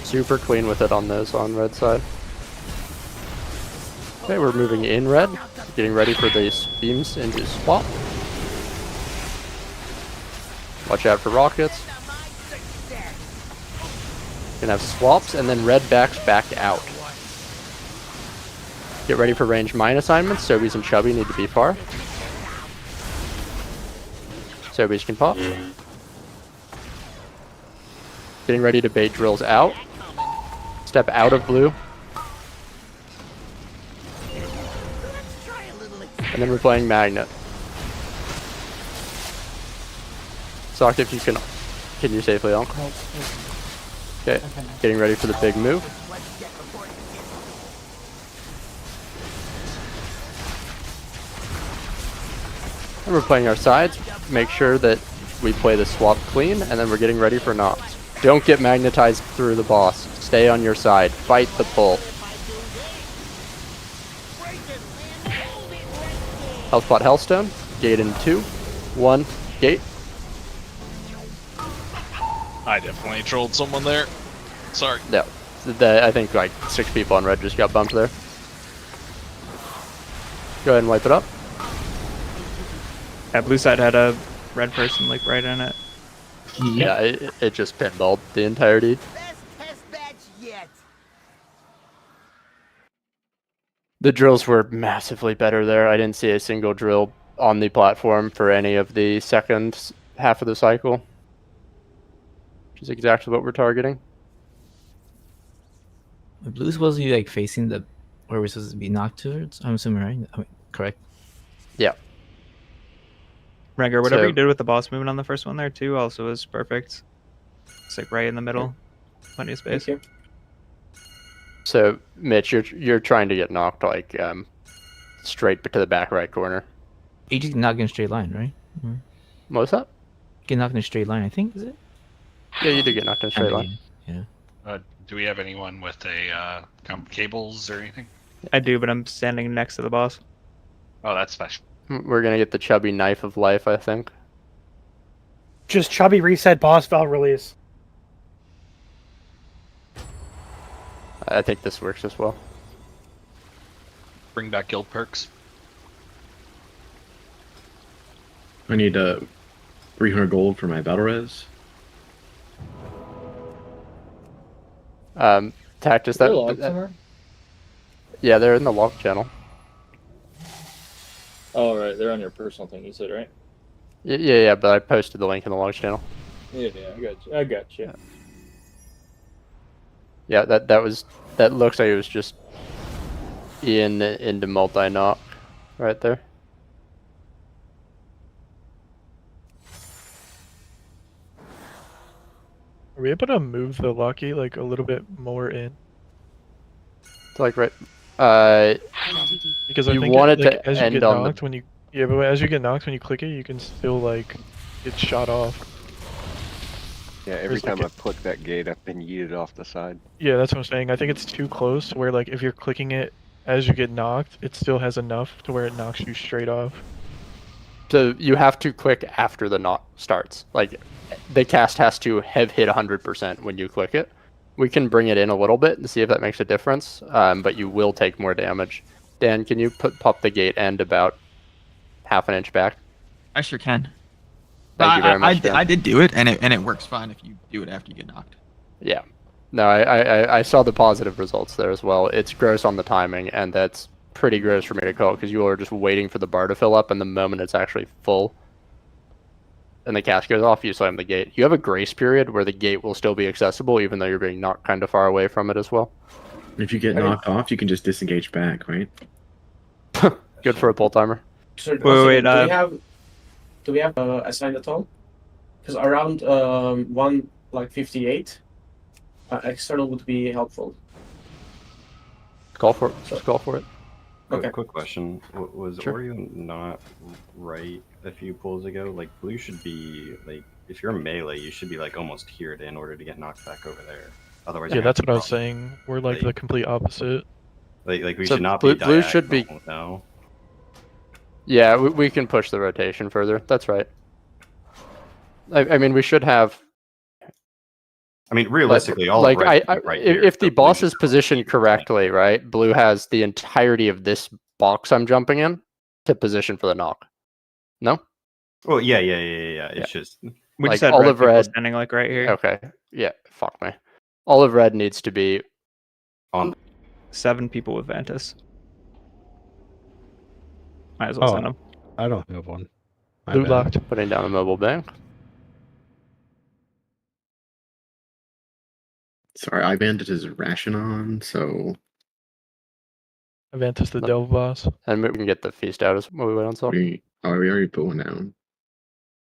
Super clean with it on those on red side. Okay, we're moving in red. Getting ready for these beams into swap. Watch out for rockets. Gonna have swaps, and then red backs back out. Get ready for range mine assignments. Sobies and Chubby need to be far. Sobies can pop. Getting ready to bait drills out. Step out of blue. And then we're playing Magnet. Socked if you can you safely unk? Okay, getting ready for the big move. And we're playing our sides. Make sure that we play the swap clean, and then we're getting ready for knocks. Don't get magnetized through the boss. Stay on your side. Fight the pull. Health pot Hellstone. Gate in 2. 1. Gate. I definitely trolled someone there. Sorry. No. I think like 6 people on red just got bumped there. Go ahead and wipe it up. Yeah, blue side had a red person like right in it. Yeah, it just pinballed the entirety. Best test match yet. The drills were massively better there. I didn't see a single drill on the platform for any of the second half of the cycle. Which is exactly what we're targeting. The blue's supposed to be like facing the where we're supposed to be knocked towards. I'm assuming, right? I mean, correct. Yeah. Rengar, whatever So- you did with the boss movement on the first one there too also was perfect. It's like right in the middle. Plenty of space. Thank you. So Mitch, you're trying to get knocked like straight to the back right corner. You just get knocked in a straight line, right? What was that? Get knocked in a straight line, I think, is it? Yeah, you do get knocked in a straight line. Yeah. Do we have anyone with a cables or anything? I do, but I'm standing next to the boss. Oh, that's special. We're gonna get the chubby knife of life, I think. Just chubby reset boss valve release. I think this works as well. Bring back guild perks. I need 300 gold for my battle res. Tactus, They're logged somewhere? yeah, they're in the log channel. Oh, right. They're on your personal thing, you said, right? Yeah, but I posted the link in the logs channel. Yeah, I got you. Yeah, that looks like it was just into multi-knock right there. Are we able to move the Locky like a little bit more in? It's like right. Because I you think want it like, to as you end get on knocked when you but as you get knocked when you click it, you can still like get shot off. Yeah, every There's, like, time I click that gate, I've been yeeted off the side. Yeah, that's what I'm saying. I think it's too close to where like if you're clicking it as you get knocked, it still has enough to where it knocks you straight off. So you have to click after the knock starts. Like, the cast has to have hit 100% when you click it. We can bring it in a little bit and see if that makes a difference, but you will take more damage. Dan, can you pop the gate end about half an inch back? I sure can. Thank you very much, Dan. I did do it, and it works fine if you do it after you get knocked. Yeah. No, I saw the positive results there as well. It's gross on the timing, and that's pretty gross for me to call because you are just waiting for the bar to fill up, and the moment it's actually full and the cast goes off, you slam the gate. You have a grace period where the gate will still be accessible, even though you're being knocked kind of far away from it as well. If you get knocked off, you can just disengage back, right? Good for a pull timer. So, Wait, do we have assigned at all? Because around 158, external would be helpful. Call for it. Just call for it. Okay. Quick question: was Sure. Oreo not right a few pulls ago? Like blue should be like, if you're melee, you should be like almost here in order to get knocked back over there. Otherwise, Yeah, that's what I was saying. We're like the complete opposite. Like we So should not blue, be blue should be. diagonal, no. Yeah, we can push the rotation further. That's right. I mean, we should have. I mean, realistically, all like red should be right here, if the so blue boss just is positioned correctly, right? Blue has the entirety of this box I'm jumping in to position for the knock. No. Well, yeah. It's just we like just had all red of people red standing like right here. Okay. Yeah. Fuck me. All of red needs to be on 7 people with Ventus. Might as well send them. I don't have one. My Loot bad. locked. putting down a mobile bank. Sorry, I banded his ration on, so Avantis the Delve boss. And we can get the feast out as well. We wait on Silk. we already put one down.